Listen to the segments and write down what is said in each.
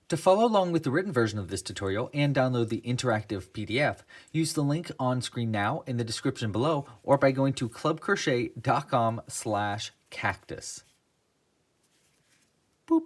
To follow along with the written version of this tutorial and download the interactive PDF, use the link on screen now in the description below or by going to clubcrochet.com/cactus. Boop.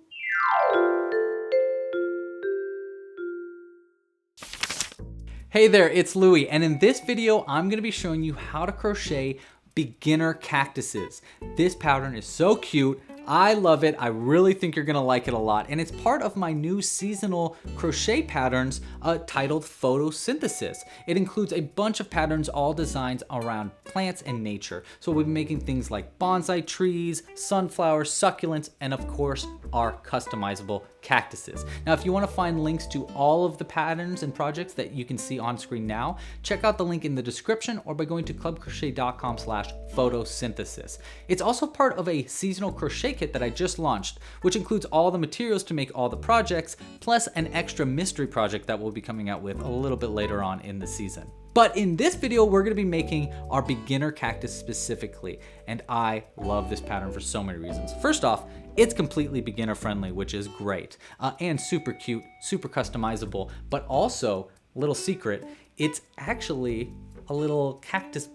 Hey there, it's Louie, and in this video, I'm going to be showing you how to crochet beginner cactuses. This pattern is so cute. I love it. I really think you're gonna like it a lot. And it's part of my new seasonal crochet patterns titled Photosynthesis. It includes a bunch of patterns all designed around plants and nature. So we'll be making things like bonsai trees, sunflowers, succulents, and of course, our customizable cactuses. Now, if you wanna find links to all of the patterns and projects that you can see on screen now, check out the link in the description or by going to clubcrochet.com/photosynthesis. It's also part of a seasonal crochet kit that I just launched, which includes all the materials to make all the projects, plus an extra mystery project that we'll be coming out with a little bit later on in the season. But in this video, we're gonna be making our beginner cactus specifically, and I love this pattern for so many reasons. First off, it's completely beginner friendly, which is great, and super cute, super customizable, but also, little secret, it's actually a little cactus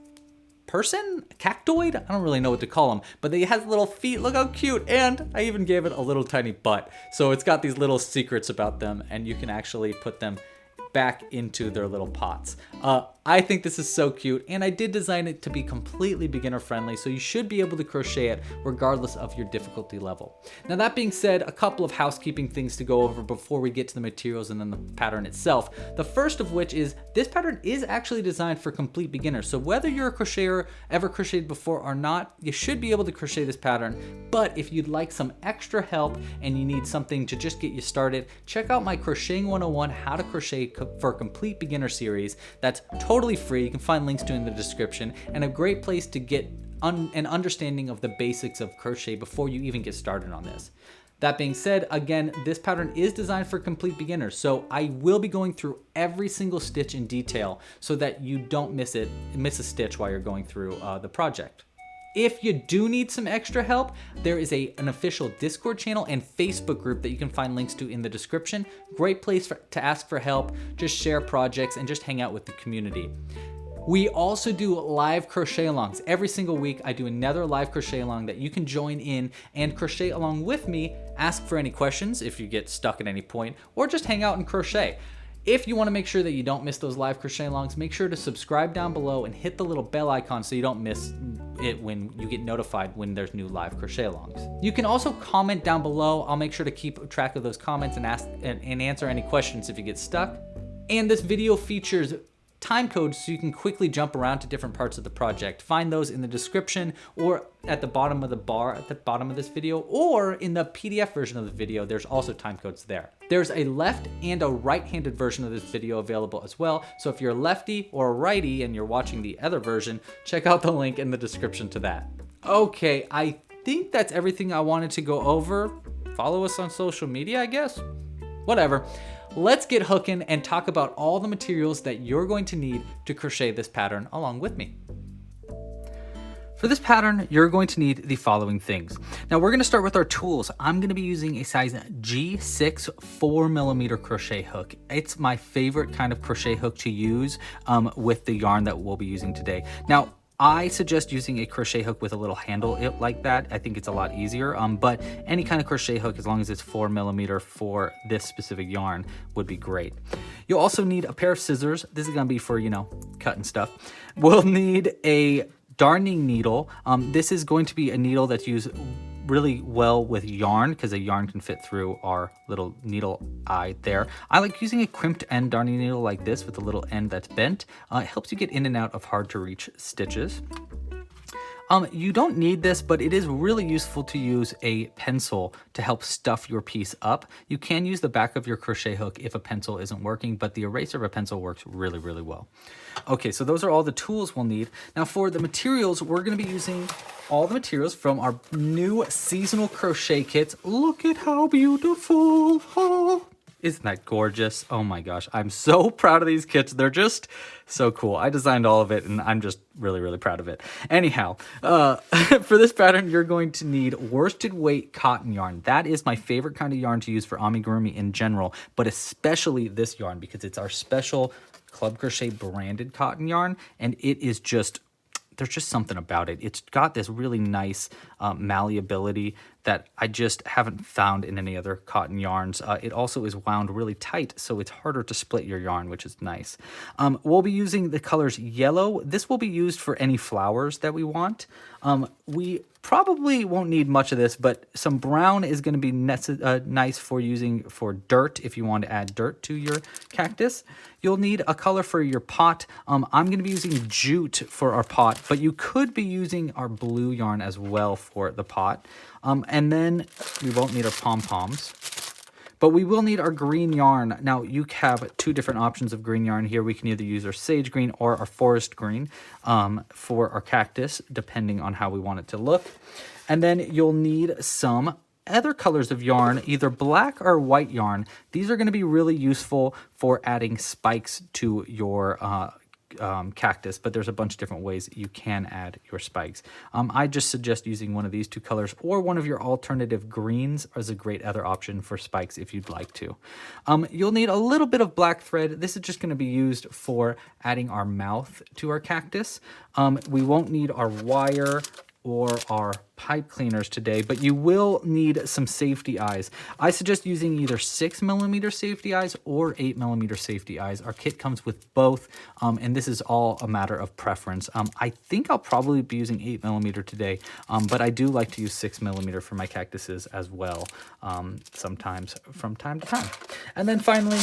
person? Cactoid? I don't really know what to call them, but it has little feet, look how cute, and I even gave it a little tiny butt. So it's got these little secrets about them, and you can actually put them back into their little pots. I think this is so cute, and I did design it to be completely beginner friendly, so you should be able to crochet it regardless of your difficulty level. Now that being said, a couple of housekeeping things to go over before we get to the materials and then the pattern itself. The first of which is this pattern is actually designed for complete beginners, so whether you're a crocheter, ever crocheted before or not, you should be able to crochet this pattern. But if you'd like some extra help and you need something to just get you started, check out my Crocheting 101 How to Crochet for Complete Beginner series. That's totally free. You can find links to it in the description, and a great place to get an understanding of the basics of crochet before you even get started on this. That being said, again, this pattern is designed for complete beginners, so I will be going through every single stitch in detail so that you don't miss a stitch while you're going through the project. If you do need some extra help, there is an official Discord channel and Facebook group that you can find links to in the description. Great place to ask for help, just share projects, and just hang out with the community. We also do live crochet alongs. Every single week, I do another live crochet along that you can join in and crochet along with me, ask for any questions if you get stuck at any point, or just hang out and crochet. If you want to make sure that you don't miss those live crochet alongs, make sure to subscribe down below and hit the little bell icon so you don't miss it when you get notified when there's new live crochet alongs. You can also comment down below. I'll make sure to keep track of those comments and answer any questions if you get stuck. And this video features time codes so you can quickly jump around to different parts of the project. Find those in the description or at the bottom of the bar at the bottom of this video, or in the PDF version of the video, there's also time codes there. There's a left and a right-handed version of this video available as well, so if you're a lefty or a righty and you're watching the other version, check out the link in the description to that. Okay, I think that's everything I wanted to go over. Follow us on social media, I guess? Whatever. Let's get hooking and talk about all the materials that you're going to need to crochet this pattern along with me. For this pattern, you're going to need the following things. Now we're gonna start with our tools. I'm gonna be using a size G6 4mm crochet hook. It's my favorite kind of crochet hook to use with the yarn that we'll be using today. Now, I suggest using a crochet hook with a little handle like that. I think it's a lot easier, but any kind of crochet hook, as long as it's 4mm for this specific yarn, would be great. You'll also need a pair of scissors. This is gonna be for, cutting stuff. We'll need a darning needle. This is going to be a needle that's used really well with yarn because the yarn can fit through our little needle eye there. I like using a crimped end darning needle like this with a little end that's bent. It helps you get in and out of hard to reach stitches. You don't need this, but it is really useful to use a pencil to help stuff your piece up. You can use the back of your crochet hook if a pencil isn't working, but the eraser of a pencil works really, really well. Okay, so those are all the tools we'll need. Now for the materials, we're gonna be using all the materials from our new seasonal crochet kits. Look at how beautiful. Oh. Isn't that gorgeous? Oh my gosh, I'm so proud of these kits. They're just so cool. I designed all of it and I'm just really, really proud of it. Anyhow, for this pattern, you're going to need worsted weight cotton yarn. That is my favorite kind of yarn to use for amigurumi in general, but especially this yarn because it's our special Club Crochet branded cotton yarn, and it is just, there's just something about it. It's got this really nice malleability that I just haven't found in any other cotton yarns. It also is wound really tight, so it's harder to split your yarn, which is nice. We'll be using the colors yellow. This will be used for any flowers that we want. We probably won't need much of this, but some brown is going to be nice for using for dirt if you want to add dirt to your cactus. You'll need a color for your pot. I'm going to be using jute for our pot, but you could be using our blue yarn as well for the pot. And then we won't need our pom-poms, but we will need our green yarn. Now you have two different options of green yarn here. We can either use our sage green or our forest green for our cactus, depending on how we want it to look. And then you'll need some other colors of yarn, either black or white yarn. These are going to be really useful for adding spikes to your cactus, but there's a bunch of different ways you can add your spikes. I just suggest using one of these two colors or one of your alternative greens as a great other option for spikes if you'd like to. You'll need a little bit of black thread. This is just going to be used for adding our mouth to our cactus. We won't need our wire or our pipe cleaners today, but you will need some safety eyes. I suggest using either 6mm safety eyes or 8mm safety eyes. Our kit comes with both, and this is all a matter of preference. I think I'll probably be using 8mm today, but I do like to use 6mm for my cactuses as well, sometimes from time to time. And then finally,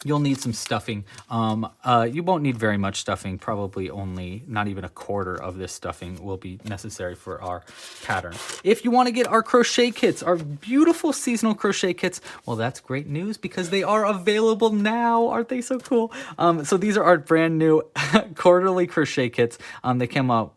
you'll need some stuffing. You won't need very much stuffing, probably only not even a quarter of this stuffing will be necessary for our pattern. If you want to get our crochet kits, our beautiful seasonal crochet kits, well, that's great news because they are available now. Aren't they so cool? So these are our brand new quarterly crochet kits. They came out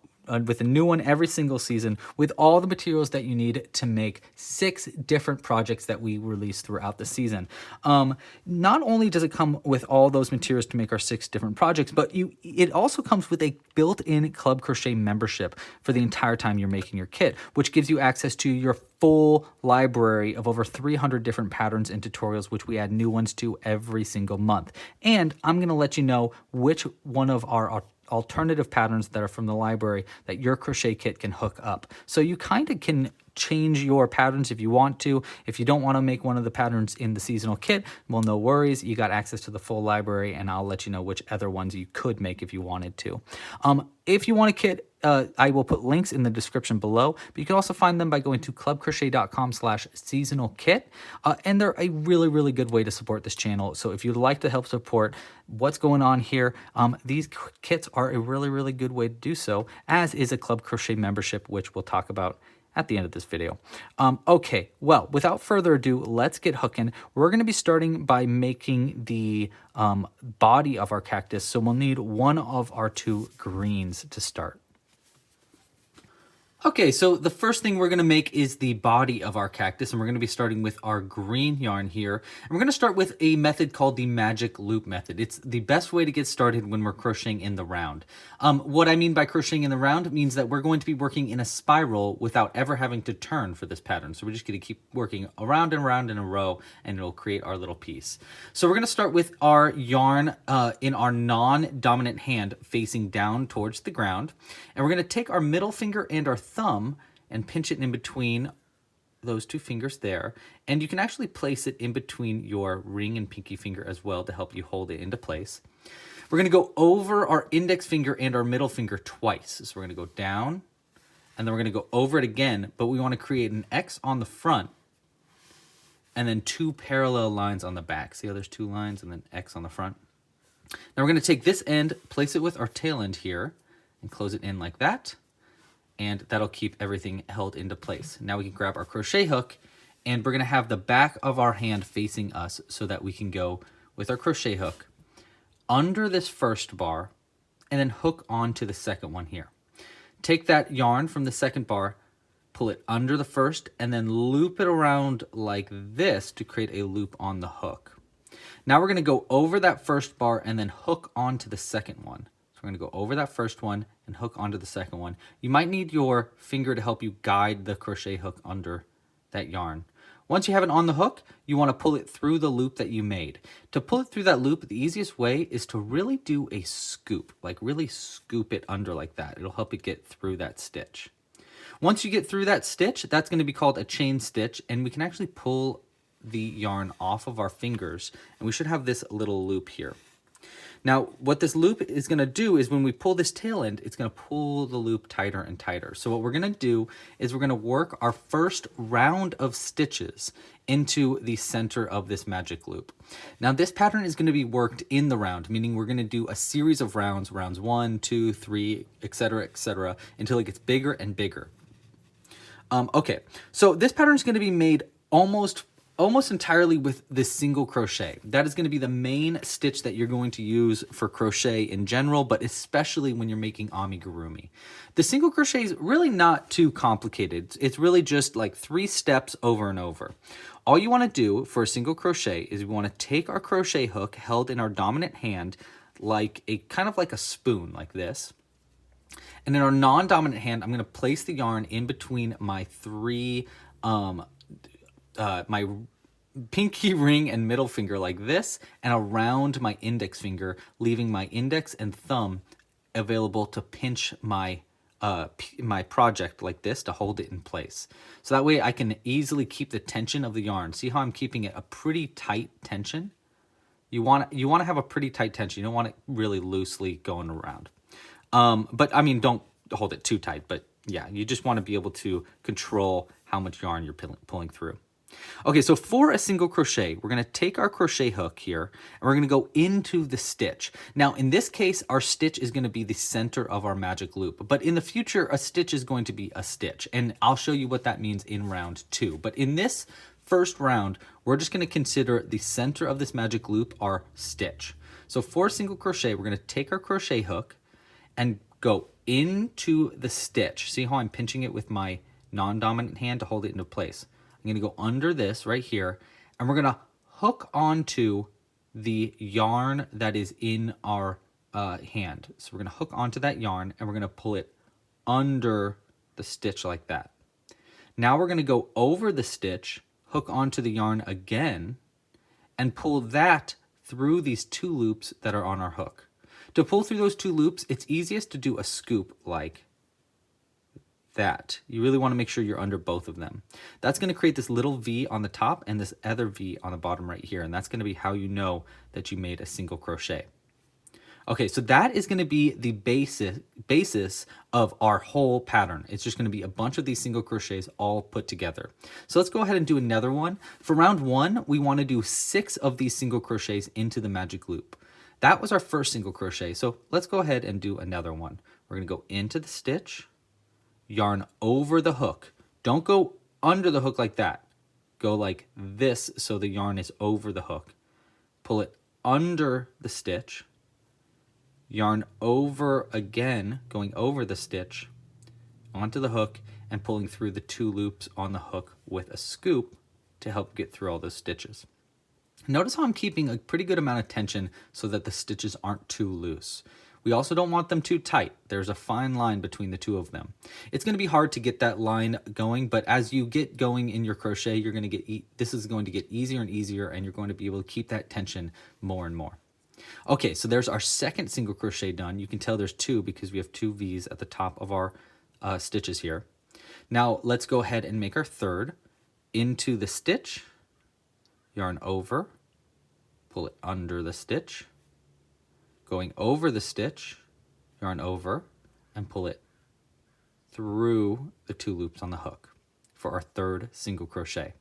with a new one every single season with all the materials that you need to make 6 different projects that we release throughout the season. Not only does it come with all those materials to make our 6 different projects, but it also comes with a built-in Club Crochet membership for the entire time you're making your kit, which gives you access to your full library of over 300 different patterns and tutorials, which we add new ones to every single month. And I'm going to let you know which one of our alternative patterns that are from the library that your crochet kit can hook up. So you kind of can change your patterns if you want to. If you don't want to make one of the patterns in the seasonal kit, well, no worries. You got access to the full library, and I'll let you know which other ones you could make if you wanted to. If you want a kit, I will put links in the description below, but you can also find them by going to clubcrochet.com/seasonal kit. And they're a really, really good way to support this channel. So if you'd like to help support what's going on here, these kits are a really, really good way to do so, as is a Club Crochet membership, which we'll talk about at the end of this video. Okay, well, without further ado, let's get hooking. We're going to be starting by making the body of our cactus, so we'll need one of our 2 greens to start. Okay, so the first thing we're going to make is the body of our cactus, and we're going to be starting with our green yarn here. And we're going to start with a method called the magic loop method. It's the best way to get started when we're crocheting in the round. What I mean by crocheting in the round means that we're going to be working in a spiral without ever having to turn for this pattern. So we're just going to keep working around and around in a row, and it'll create our little piece. So we're going to start with our yarn in our non-dominant hand facing down towards the ground. And we're going to take our middle finger and our thumb and pinch it in between those 2 fingers there. And you can actually place it in between your ring and pinky finger as well to help you hold it into place. We're going to go over our index finger and our middle finger twice. So we're going to go down, and then we're going to go over it again, but we want to create an X on the front and then 2 parallel lines on the back. See how there's 2 lines and then X on the front? Now we're going to take this end, place it with our tail end here, and close it in like that. And that'll keep everything held into place. Now we can grab our crochet hook, and we're going to have the back of our hand facing us so that we can go with our crochet hook under this first bar and then hook onto the second one here. Take that yarn from the second bar, pull it under the first, and then loop it around like this to create a loop on the hook. Now we're going to go over that first bar and then hook onto the second one. So we're going to go over that first one and hook onto the second one. You might need your finger to help you guide the crochet hook under that yarn. Once you have it on the hook, you want to pull it through the loop that you made. To pull it through that loop, the easiest way is to really do a scoop, like really scoop it under like that. It'll help it get through that stitch. Once you get through that stitch, that's going to be called a chain stitch, and we can actually pull the yarn off of our fingers, and we should have this little loop here. Now, what this loop is going to do is when we pull this tail end, it's going to pull the loop tighter and tighter. So what we're going to do is we're going to work our first round of stitches into the center of this magic loop. Now, this pattern is going to be worked in the round, meaning we're going to do a series of rounds 1, 2, 3, etc., until it gets bigger and bigger. Okay, so this pattern is going to be made almost entirely with this single crochet. That is going to be the main stitch that you're going to use for crochet in general, but especially when you're making amigurumi. The single crochet is really not too complicated. It's really just like 3 steps over and over. All you want to do for a single crochet is we want to take our crochet hook held in our dominant hand like a kind of like a spoon like this. And in our non-dominant hand, I'm going to place the yarn in between my 3 my pinky ring and middle finger like this, and around my index finger, leaving my index and thumb available to pinch my my project like this to hold it in place. So that way I can easily keep the tension of the yarn. See how I'm keeping it a pretty tight tension? You want to have a pretty tight tension. You don't want it really loosely going around. But I mean, don't hold it too tight, but yeah, you just want to be able to control how much yarn you're pulling through. Okay, so for a single crochet, we're going to take our crochet hook here, and we're going to go into the stitch. Now, in this case, our stitch is going to be the center of our magic loop, but in the future, a stitch is going to be a stitch, and I'll show you what that means in round 2. But in this first round, we're just going to consider the center of this magic loop our stitch. So for a single crochet, we're going to take our crochet hook and go into the stitch. See how I'm pinching it with my non-dominant hand to hold it into place. I'm going to go under this right here, and we're going to hook onto the yarn that is in our hand. So we're going to hook onto that yarn, and we're going to pull it under the stitch like that. Now we're going to go over the stitch, hook onto the yarn again, and pull that through these 2 loops that are on our hook. To pull through those 2 loops, it's easiest to do a scoop like that. You really want to make sure you're under both of them. That's going to create this little V on the top and this other V on the bottom right here, and that's going to be how you know that you made a single crochet. Okay, so that is going to be the basis of our whole pattern. It's just going to be a bunch of these single crochets all put together. So let's go ahead and do another one. For round 1, we want to do 6 of these single crochets into the magic loop. That was our first single crochet, so let's go ahead and do another one. We're going to go into the stitch, yarn over the hook. Don't go under the hook like that. Go like this so the yarn is over the hook. Pull it under the stitch, yarn over again, going over the stitch, onto the hook, and pulling through the 2 loops on the hook with a scoop to help get through all those stitches. Notice how I'm keeping a pretty good amount of tension so that the stitches aren't too loose. We also don't want them too tight. There's a fine line between the 2 of them. It's going to be hard to get that line going, but as you get going in your crochet, you're going to get this is going to get easier and easier, and you're going to be able to keep that tension more and more. Okay, so there's our second single crochet done. You can tell there's 2 because we have 2 V's at the top of our stitches here. Now let's go ahead and make our third. Into the stitch, yarn over, pull it under the stitch, going over the stitch, yarn over, and pull it through the 2 loops on the hook for our third single crochet.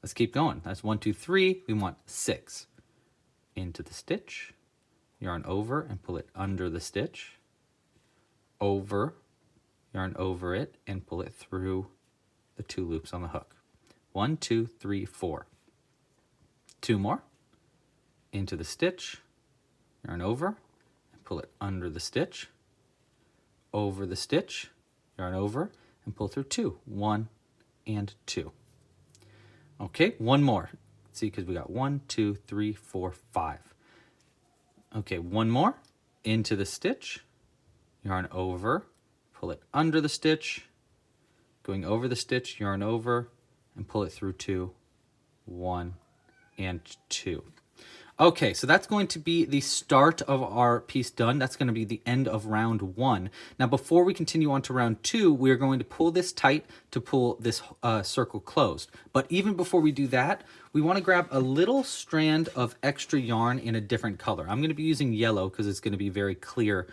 Let's keep going. That's 1, 2, 3. We want 6. Into the stitch, yarn over and pull it under the stitch, over, yarn over it, and pull it through the 2 loops on the hook. 1, 2, 3, 4. 2 more. Into the stitch, yarn over, and pull it under the stitch, over the stitch, yarn over, and pull through 2. 1 and 2. Okay, one more. See, because we got 1, 2, 3, 4, 5. Okay, one more. Into the stitch, yarn over, pull it under the stitch, going over the stitch, yarn over, and pull it through 2, 1, and 2. Okay, so that's going to be the start of our piece done. That's going to be the end of round 1. Now, before we continue on to round 2, we're going to pull this tight to pull this circle closed. But even before we do that, we want to grab a little strand of extra yarn in a different color. I'm going to be using yellow because it's going to be very clear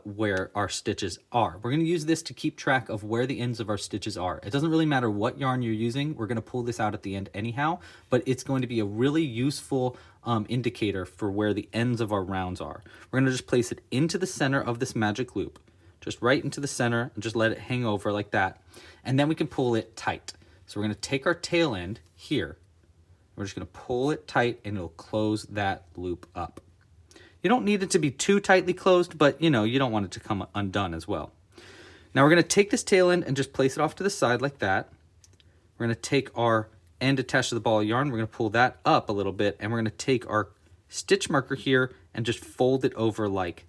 where our stitches are. We're going to use this to keep track of where the ends of our stitches are. It doesn't really matter what yarn you're using. We're going to pull this out at the end anyhow, but it's going to be a really useful indicator for where the ends of our rounds are. We're going to just place it into the center of this magic loop, just right into the center, and just let it hang over like that. And then we can pull it tight. So we're going to take our tail end here. We're just going to pull it tight and it'll close that loop up. You don't need it to be too tightly closed, but you know, you don't want it to come undone as well. Now we're going to take this tail end and just place it off to the side like that. We're going to take our end attached to the ball of yarn. We're going to pull that up a little bit, and we're going to take our stitch marker here and just fold it over like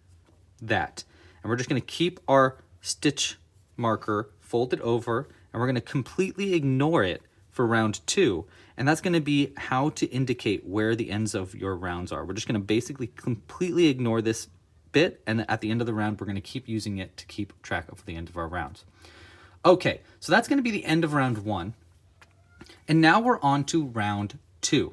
that. And we're just going to keep our stitch marker folded over, and we're going to completely ignore it for round 2. And that's going to be how to indicate where the ends of your rounds are. We're just going to basically completely ignore this bit, and at the end of the round, we're going to keep using it to keep track of the end of our rounds. Okay, so that's going to be the end of round 1. And now we're on to round 2.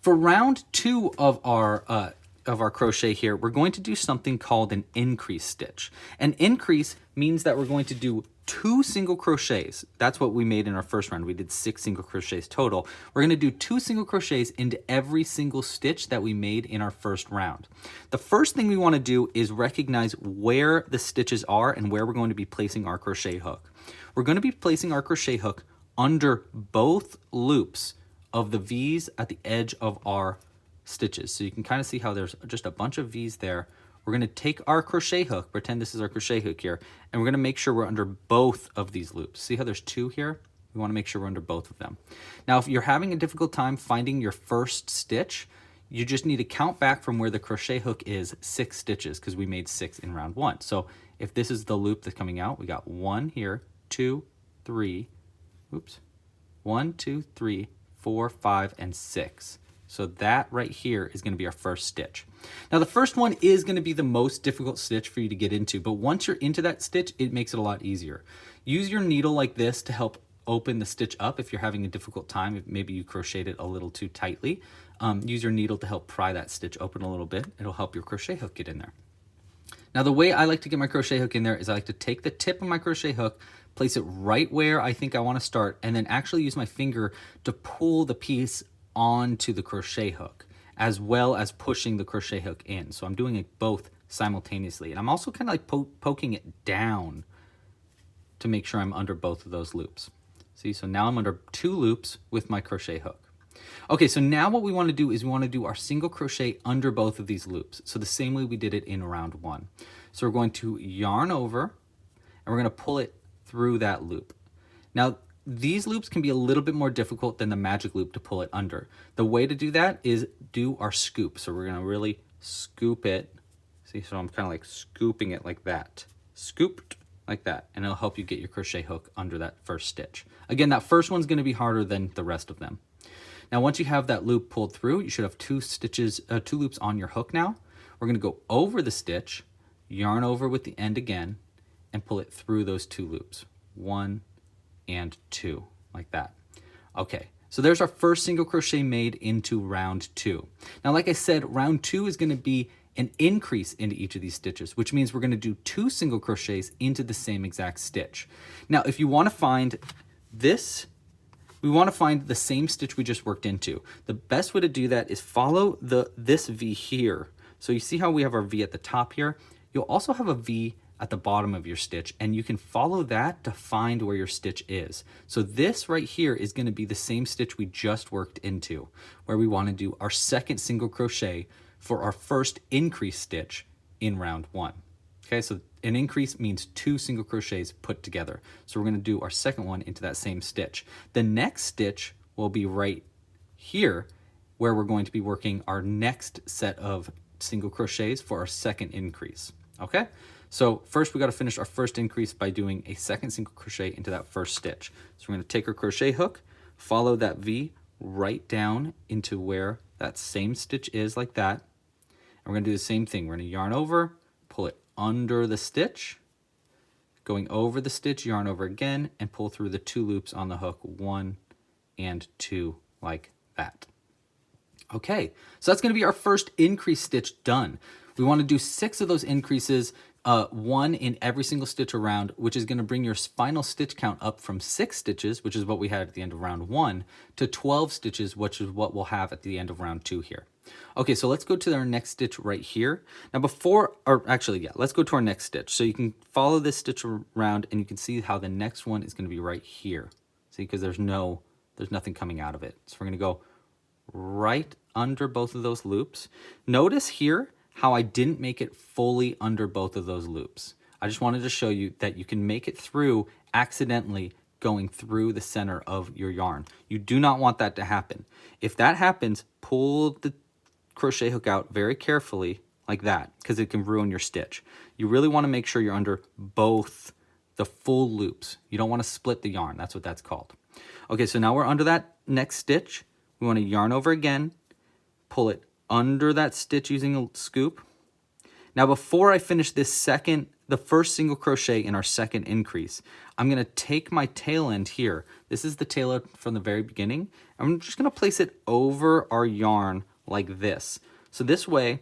For round 2 of our crochet here, we're going to do something called an increase stitch. An increase means that we're going to do 2 single crochets. That's what we made in our first round. We did 6 single crochets total. We're going to do 2 single crochets into every single stitch that we made in our first round. The first thing we want to do is recognize where the stitches are and where we're going to be placing our crochet hook. We're going to be placing our crochet hook under both loops of the V's at the edge of our stitches. So you can kind of see how there's just a bunch of V's there. We're going to take our crochet hook, pretend this is our crochet hook here, and we're going to make sure we're under both of these loops. See how there's 2 here? We want to make sure we're under both of them. Now, if you're having a difficult time finding your first stitch, you just need to count back from where the crochet hook is 6 stitches, because we made 6 in round 1. So if this is the loop that's coming out, we got 1 here, 2, 3, oops, 1, 2, 3, 4, 5, and 6. So that right here is going to be our first stitch. Now the first one is going to be the most difficult stitch for you to get into, but once you're into that stitch, it makes it a lot easier. Use your needle like this to help open the stitch up if you're having a difficult time, if maybe you crocheted it a little too tightly. Use your needle to help pry that stitch open a little bit. It'll help your crochet hook get in there. Now the way I like to get my crochet hook in there is I like to take the tip of my crochet hook, place it right where I think I want to start, and then actually use my finger to pull the piece onto the crochet hook, as well as pushing the crochet hook in. So I'm doing it both simultaneously. And I'm also kind of like poking it down to make sure I'm under both of those loops. See, so now I'm under 2 loops with my crochet hook. Okay, so now what we want to do is we want to do our single crochet under both of these loops. So the same way we did it in round 1. So we're going to yarn over, and we're going to pull it through that loop. Now, these loops can be a little bit more difficult than the magic loop to pull it under. The way to do that is do our scoop. So we're going to really scoop it. See, so I'm kind of like scooping it like that. Scooped like that. And it'll help you get your crochet hook under that first stitch. Again, that first one's going to be harder than the rest of them. Now, once you have that loop pulled through, you should have 2 loops on your hook now. We're going to go over the stitch, yarn over with the end again, and pull it through those 2 loops. 1 and 2, like that. Okay, so there's our first single crochet made into round 2. Now, like I said, round 2 is going to be an increase into each of these stitches, which means we're going to do 2 single crochets into the same exact stitch. Now, if you want to find this, we want to find the same stitch we just worked into. The best way to do that is follow this V here. So you see how we have our V at the top here? You'll also have a V at the bottom of your stitch, and you can follow that to find where your stitch is. So this right here is going to be the same stitch we just worked into, where we want to do our second single crochet for our first increase stitch in round 1. Okay, so an increase means 2 single crochets put together. So we're going to do our second one into that same stitch. The next stitch will be right here where we're going to be working our next set of single crochets for our second increase. Okay, so first we got to finish our first increase by doing a second single crochet into that first stitch. So we're going to take our crochet hook, follow that V right down into where that same stitch is, like that. And we're going to do the same thing. We're going to yarn over, pull it under the stitch, going over the stitch, yarn over again, and pull through the 2 loops on the hook, 1 and 2, like that. Okay, so that's going to be our first increase stitch done. We want to do 6 of those increases, 1 in every single stitch around, which is going to bring your final stitch count up from 6 stitches, which is what we had at the end of round 1, to 12 stitches, which is what we'll have at the end of round 2 here. Okay, so let's go to our next stitch right here. Now let's go to our next stitch. So you can follow this stitch around and you can see how the next one is going to be right here. See, because there's nothing coming out of it. So we're going to go right under both of those loops. Notice here how I didn't make it fully under both of those loops. I just wanted to show you that you can make it through accidentally going through the center of your yarn. You do not want that to happen. If that happens, pull the crochet hook out very carefully like that, because it can ruin your stitch. You really want to make sure you're under both the full loops. You don't want to split the yarn. That's what that's called. Okay, so now we're under that next stitch. We want to yarn over again, pull it under that stitch using a scoop. Now before I finish the first single crochet in our second increase, I'm going to take my tail end here. This is the tail end from the very beginning. I'm just going to place it over our yarn like this. So this way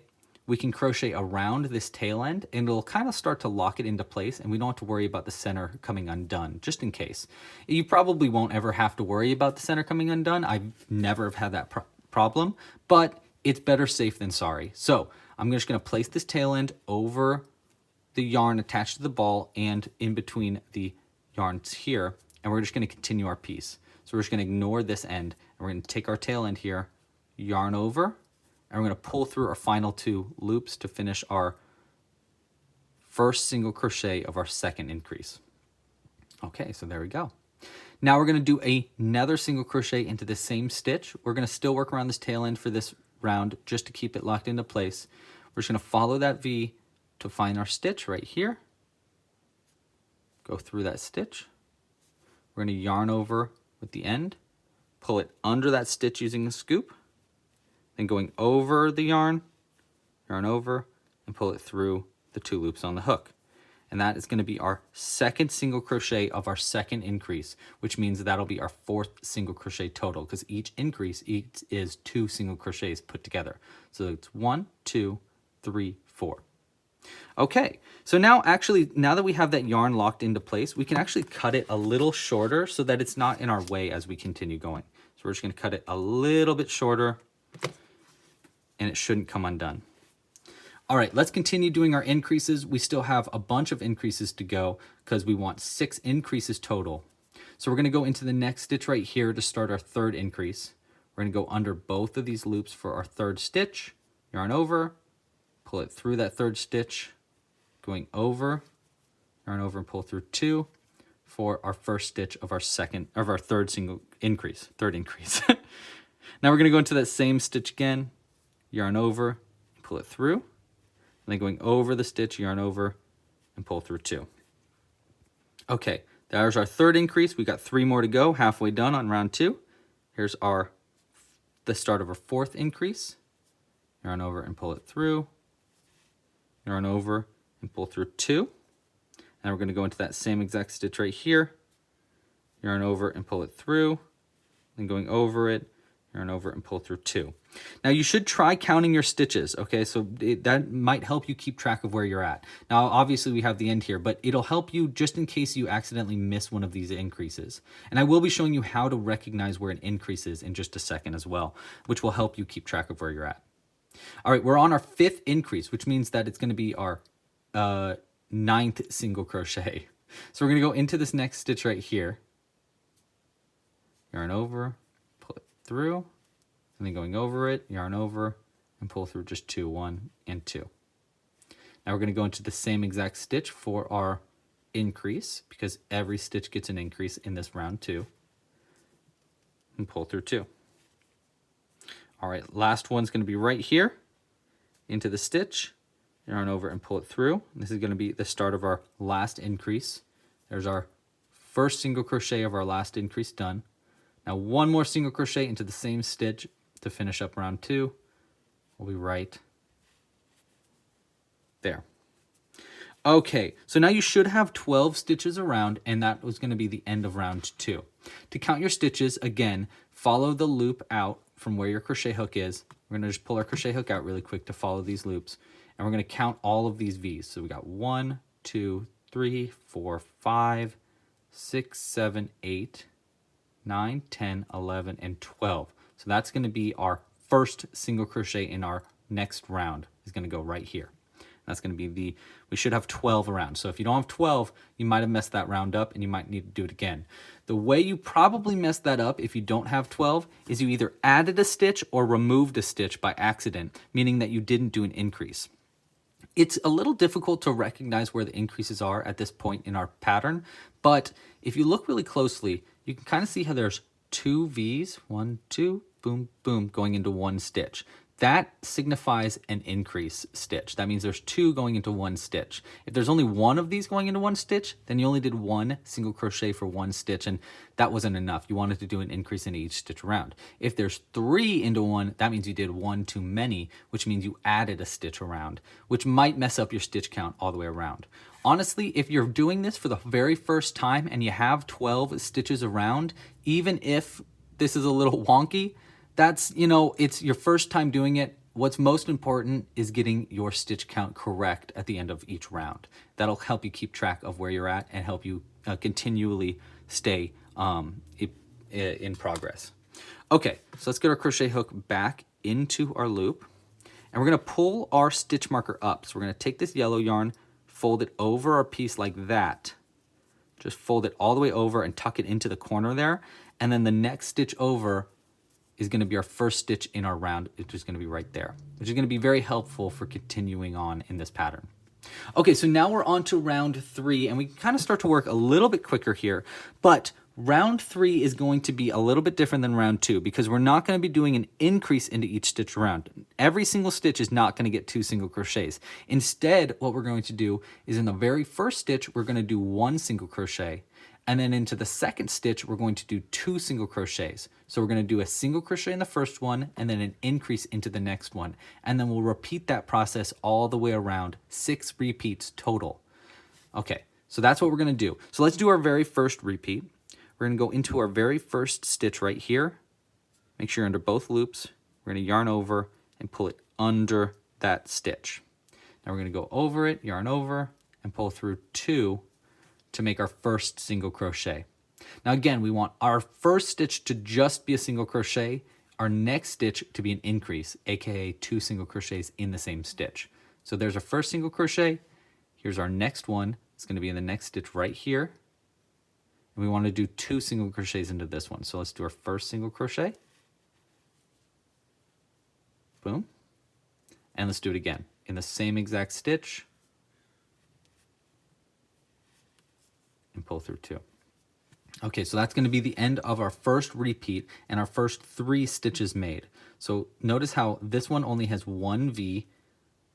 we can crochet around this tail end and it'll kind of start to lock it into place, and we don't have to worry about the center coming undone, just in case. You probably won't ever have to worry about the center coming undone. I've never have had that problem, but it's better safe than sorry. So I'm just going to place this tail end over the yarn attached to the ball and in between the yarns here, and we're just going to continue our piece. So we're just going to ignore this end, and we're going to take our tail end here, yarn over, and we're going to pull through our final 2 loops to finish our first single crochet of our second increase. Okay, so there we go. Now we're going to do another single crochet into the same stitch. We're going to still work around this tail end for this round just to keep it locked into place. We're just going to follow that V to find our stitch right here. Go through that stitch. We're going to yarn over with the end, pull it under that stitch using a scoop, then going over the yarn over, and pull it through the 2 loops on the hook. And that is going to be our second single crochet of our second increase, which means that'll be our 4th single crochet total, because each increase is 2 single crochets put together. So it's 1, 2, 3, 4. Okay, so now that we have that yarn locked into place, we can actually cut it a little shorter so that it's not in our way as we continue going. So we're just going to cut it a little bit shorter, and it shouldn't come undone. All right, let's continue doing our increases. We still have a bunch of increases to go because we want 6 increases total. So we're going to go into the next stitch right here to start our 3rd increase. We're going to go under both of these loops for our 3rd stitch, yarn over, pull it through that 3rd stitch, going over, yarn over and pull through 2 for our first stitch of our 3rd single increase, 3rd increase. Now we're going to go into that same stitch again, yarn over, pull it through, and then going over the stitch, yarn over, and pull through 2. Okay, there's our 3rd increase. We got 3 more to go, halfway done on round 2. Here's the start of our 4th increase. Yarn over and pull it through, yarn over and pull through 2. And we're going to go into that same exact stitch right here, yarn over and pull it through, then going over it, yarn over and pull through 2. Now you should try counting your stitches, okay? So that might help you keep track of where you're at. Now obviously we have the end here, but it'll help you just in case you accidentally miss one of these increases. And I will be showing you how to recognize where an increase is in just a second as well, which will help you keep track of where you're at. All right, we're on our 5th increase, which means that it's going to be our 9th single crochet. So we're going to go into this next stitch right here, yarn over, pull it through, and then going over it, yarn over, and pull through just 2, 1, and 2. Now we're going to go into the same exact stitch for our increase, because every stitch gets an increase in this round 2, and pull through 2. All right, last one's going to be right here into the stitch, yarn over and pull it through. This is going to be the start of our last increase. There's our first single crochet of our last increase done. Now one more single crochet into the same stitch to finish up round 2. We'll be right there. Okay, so now you should have 12 stitches around, and that was going to be the end of round 2. To count your stitches, again, follow the loop out from where your crochet hook is. We're going to just pull our crochet hook out really quick to follow these loops, and we're going to count all of these V's. So we got 1, 2, 3, 4, 5, 6, 7, 8, 9, 10, 11, and 12. So that's going to be our first single crochet in our next round. Is going to go right here. That's going to be we should have 12 around. So if you don't have 12, you might have messed that round up and you might need to do it again. The way you probably messed that up if you don't have 12 is you either added a stitch or removed a stitch by accident, meaning that you didn't do an increase. It's a little difficult to recognize where the increases are at this point in our pattern, but if you look really closely, you can kind of see how there's 2 V's, 1, 2, boom, boom, going into one stitch. That signifies an increase stitch. That means there's 2 going into one stitch. If there's only 1 of these going into one stitch, then you only did 1 single crochet for 1 stitch, and that wasn't enough. You wanted to do an increase in each stitch around. If there's 3 into 1, that means you did 1 too many, which means you added a stitch around, which might mess up your stitch count all the way around. Honestly, if you're doing this for the very first time and you have 12 stitches around, even if this is a little wonky, that's, it's your first time doing it. What's most important is getting your stitch count correct at the end of each round. That'll help you keep track of where you're at and help you continually stay in progress. Okay, so let's get our crochet hook back into our loop, and we're going to pull our stitch marker up. So we're going to take this yellow yarn, fold it over our piece like that. Just fold it all the way over and tuck it into the corner there, and then the next stitch over is going to be our first stitch in our round, which is going to be right there, which is going to be very helpful for continuing on in this pattern. Okay, so now we're on to round 3, and we kind of start to work a little bit quicker here, but round 3 is going to be a little bit different than round 2 because we're not going to be doing an increase into each stitch around. Every single stitch is not going to get 2 single crochets. Instead, what we're going to do is in the very first stitch, we're going to do 1 single crochet. And then into the second stitch, we're going to do 2 single crochets. So we're going to do a single crochet in the first one and then an increase into the next one. And then we'll repeat that process all the way around, 6 repeats total. Okay, so that's what we're going to do. So let's do our very first repeat. We're going to go into our very first stitch right here. Make sure you're under both loops. We're going to yarn over and pull it under that stitch. Now we're going to go over it, yarn over, and pull through 2 to make our first single crochet. Now again, we want our first stitch to just be a single crochet, our next stitch to be an increase, aka 2 single crochets in the same stitch. So there's our first single crochet. Here's our next one. It's going to be in the next stitch right here. And we want to do 2 single crochets into this one. So let's do our first single crochet. Boom. And let's do it again in the same exact stitch. And pull through 2. Okay, so that's going to be the end of our first repeat and our first 3 stitches made. So notice how this one only has 1 V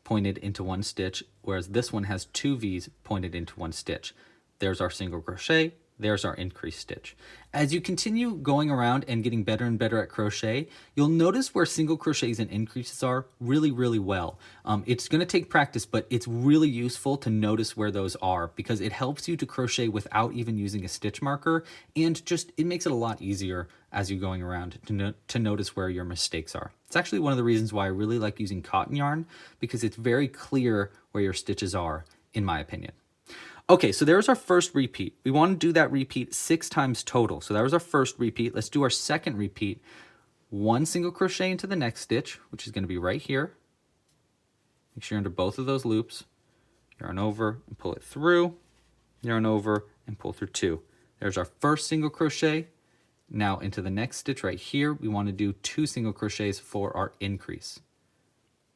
pointed into 1 stitch, whereas this one has 2 V's pointed into 1 stitch. There's our single crochet. There's our increased stitch. As you continue going around and getting better and better at crochet, you'll notice where single crochets and increases are really, really well. It's going to take practice, but it's really useful to notice where those are because it helps you to crochet without even using a stitch marker, and just it makes it a lot easier as you're going around to notice where your mistakes are. It's actually one of the reasons why I really like using cotton yarn, because it's very clear where your stitches are, in my opinion. Okay, so there's our first repeat. We want to do that repeat 6 times total. So that was our first repeat. Let's do our second repeat. 1 single crochet into the next stitch, which is going to be right here. Make sure you're under both of those loops. Yarn over and pull it through. Yarn over and pull through 2. There's our first single crochet. Now into the next stitch right here, we want to do 2 single crochets for our increase.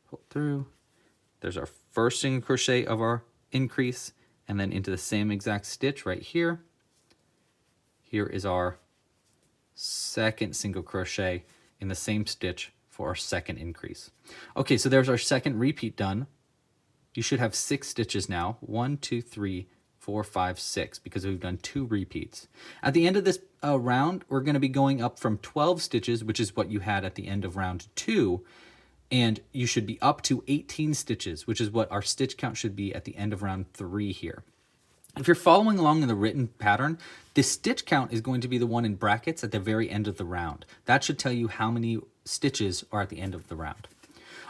Pull through, There's our first single crochet of our increase, and then into the same exact stitch right here. Here is our second single crochet in the same stitch for our second increase. Okay, so there's our second repeat done. You should have 6 stitches now. 1, 2, 3, 4, 5, 6, because we've done 2 repeats. At the end of this round, we're going to be going up from 12 stitches, which is what you had at the end of round 2, and you should be up to 18 stitches, which is what our stitch count should be at the end of round 3 here. If you're following along in the written pattern, the stitch count is going to be the one in brackets at the very end of the round. That should tell you how many stitches are at the end of the round.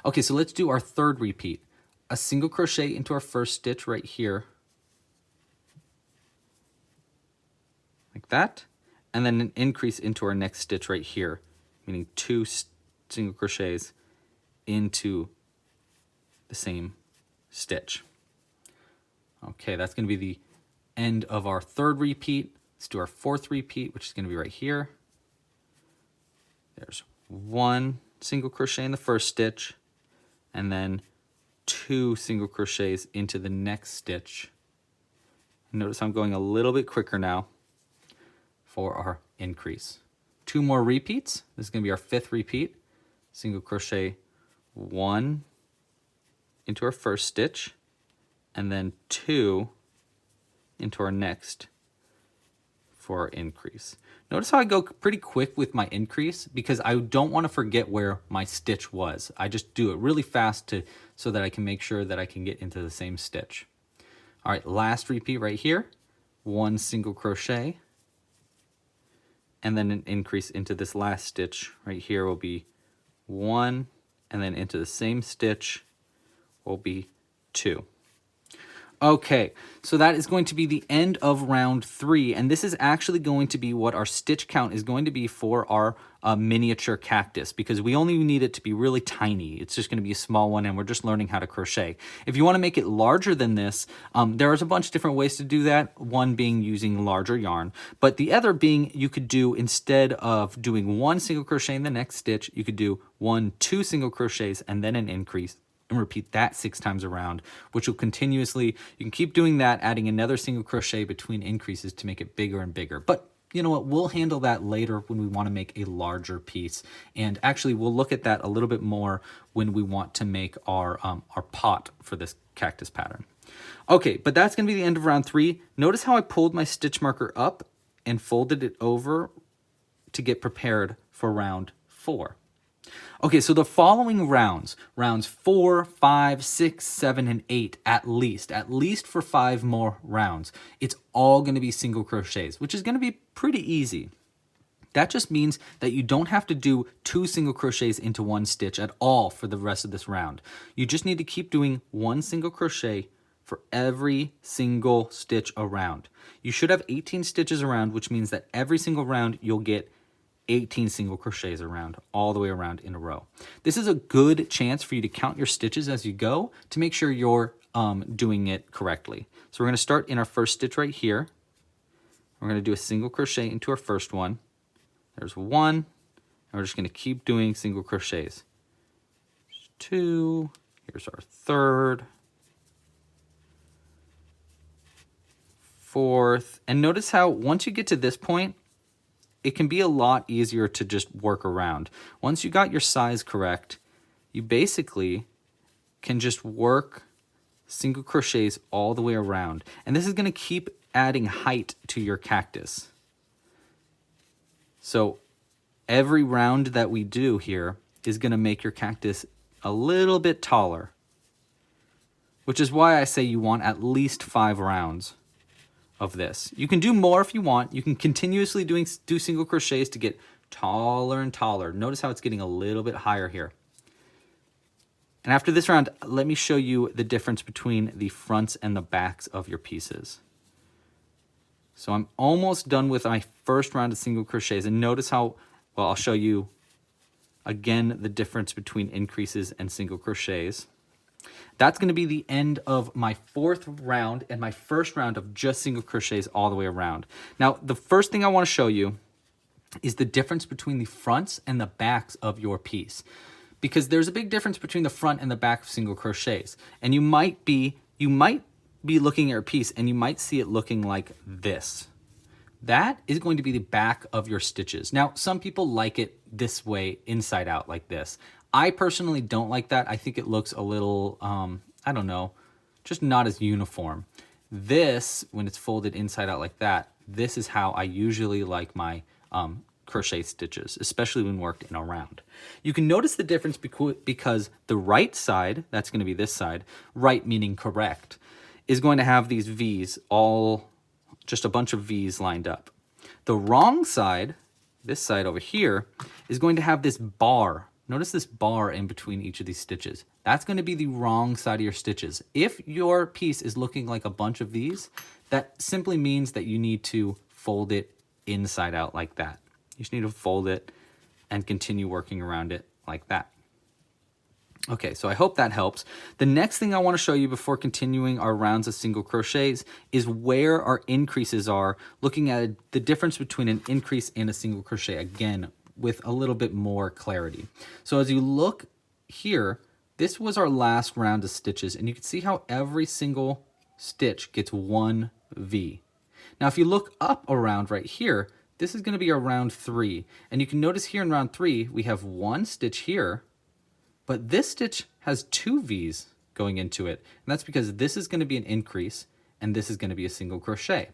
Okay, so let's do our third repeat. A single crochet into our first stitch right here, like that, and then an increase into our next stitch right here, meaning 2 single crochets into the same stitch. Okay, that's going to be the end of our third repeat. Let's do our fourth repeat, which is going to be right here. There's 1 single crochet in the first stitch, and then 2 single crochets into the next stitch. Notice I'm going a little bit quicker now for our increase. 2 more repeats. This is going to be our 5th repeat. Single crochet 1 into our first stitch, and then 2 into our next for our increase. Notice how I go pretty quick with my increase because I don't want to forget where my stitch was. I just do it really fast so that I can make sure that I can get into the same stitch. All right, last repeat right here. 1 single crochet, and then an increase into this last stitch right here will be 1, and then into the same stitch will be 2. Okay, so that is going to be the end of round 3, and this is actually going to be what our stitch count is going to be for our miniature cactus, because we only need it to be really tiny. It's just going to be a small one, and we're just learning how to crochet. If you want to make it larger than this, there's a bunch of different ways to do that, one being using larger yarn, but the other being you could do, instead of doing 1 single crochet in the next stitch, you could do 1, 2 single crochets, and then an increase, and repeat that 6 times around, which will continuously, you can keep doing that, adding another single crochet between increases to make it bigger and bigger. But you know what, we'll handle that later when we want to make a larger piece. And actually we'll look at that a little bit more when we want to make our pot for this cactus pattern. Okay, but that's going to be the end of round 3. Notice how I pulled my stitch marker up and folded it over to get prepared for round 4. Okay, so the following rounds 4, 5, 6, 7, and 8, at least for 5 more rounds, it's all going to be single crochets, which is going to be pretty easy. That just means that you don't have to do 2 single crochets into 1 stitch at all for the rest of this round. You just need to keep doing 1 single crochet for every single stitch around. You should have 18 stitches around, which means that every single round you'll get 18 single crochets around, all the way around in a row. This is a good chance for you to count your stitches as you go to make sure you're doing it correctly. So we're going to start in our first stitch right here. We're going to do a single crochet into our first one. There's 1, and we're just going to keep doing single crochets. There's 2, here's our third, 4th, and notice how once you get to this point, it can be a lot easier to just work around. Once you got your size correct, you basically can just work single crochets all the way around. And this is going to keep adding height to your cactus. So every round that we do here is going to make your cactus a little bit taller, which is why I say you want at least 5 rounds of this. You can do more if you want. You can continuously do single crochets to get taller and taller. Notice how it's getting a little bit higher here. And after this round, let me show you the difference between the fronts and the backs of your pieces. So I'm almost done with my first round of single crochets, and notice how, well, I'll show you again the difference between increases and single crochets. That's going to be the end of my 4th round and my first round of just single crochets all the way around. Now, the first thing I want to show you is the difference between the fronts and the backs of your piece. because there's a big difference between the front and the back of single crochets. And you might be looking at your piece and you might see it looking like this. That is going to be the back of your stitches. Now, some people like it this way, inside out like this. I personally don't like that. I think it looks a little, I don't know, just not as uniform. This, when it's folded inside out like that, this is how I usually like my crochet stitches, especially when worked in a round. You can notice the difference because the right side, that's going to be this side, right meaning correct, is going to have these V's, all just a bunch of V's lined up. The wrong side, this side over here, is going to have this bar. Notice this bar in between each of these stitches. That's going to be the wrong side of your stitches. If your piece is looking like a bunch of these, that simply means that you need to fold it inside out like that. You just need to fold it and continue working around it like that. Okay, so I hope that helps. The next thing I want to show you before continuing our rounds of single crochets is where our increases are, looking at the difference between an increase and a single crochet, again, with a little bit more clarity. So as you look here, this was our last round of stitches, and you can see how every single stitch gets one V. Now, if you look up around right here, this is going to be our round 3. And you can notice here in round 3, we have one stitch here, but this stitch has 2 V's going into it. And that's because this is going to be an increase and this is going to be a single crochet.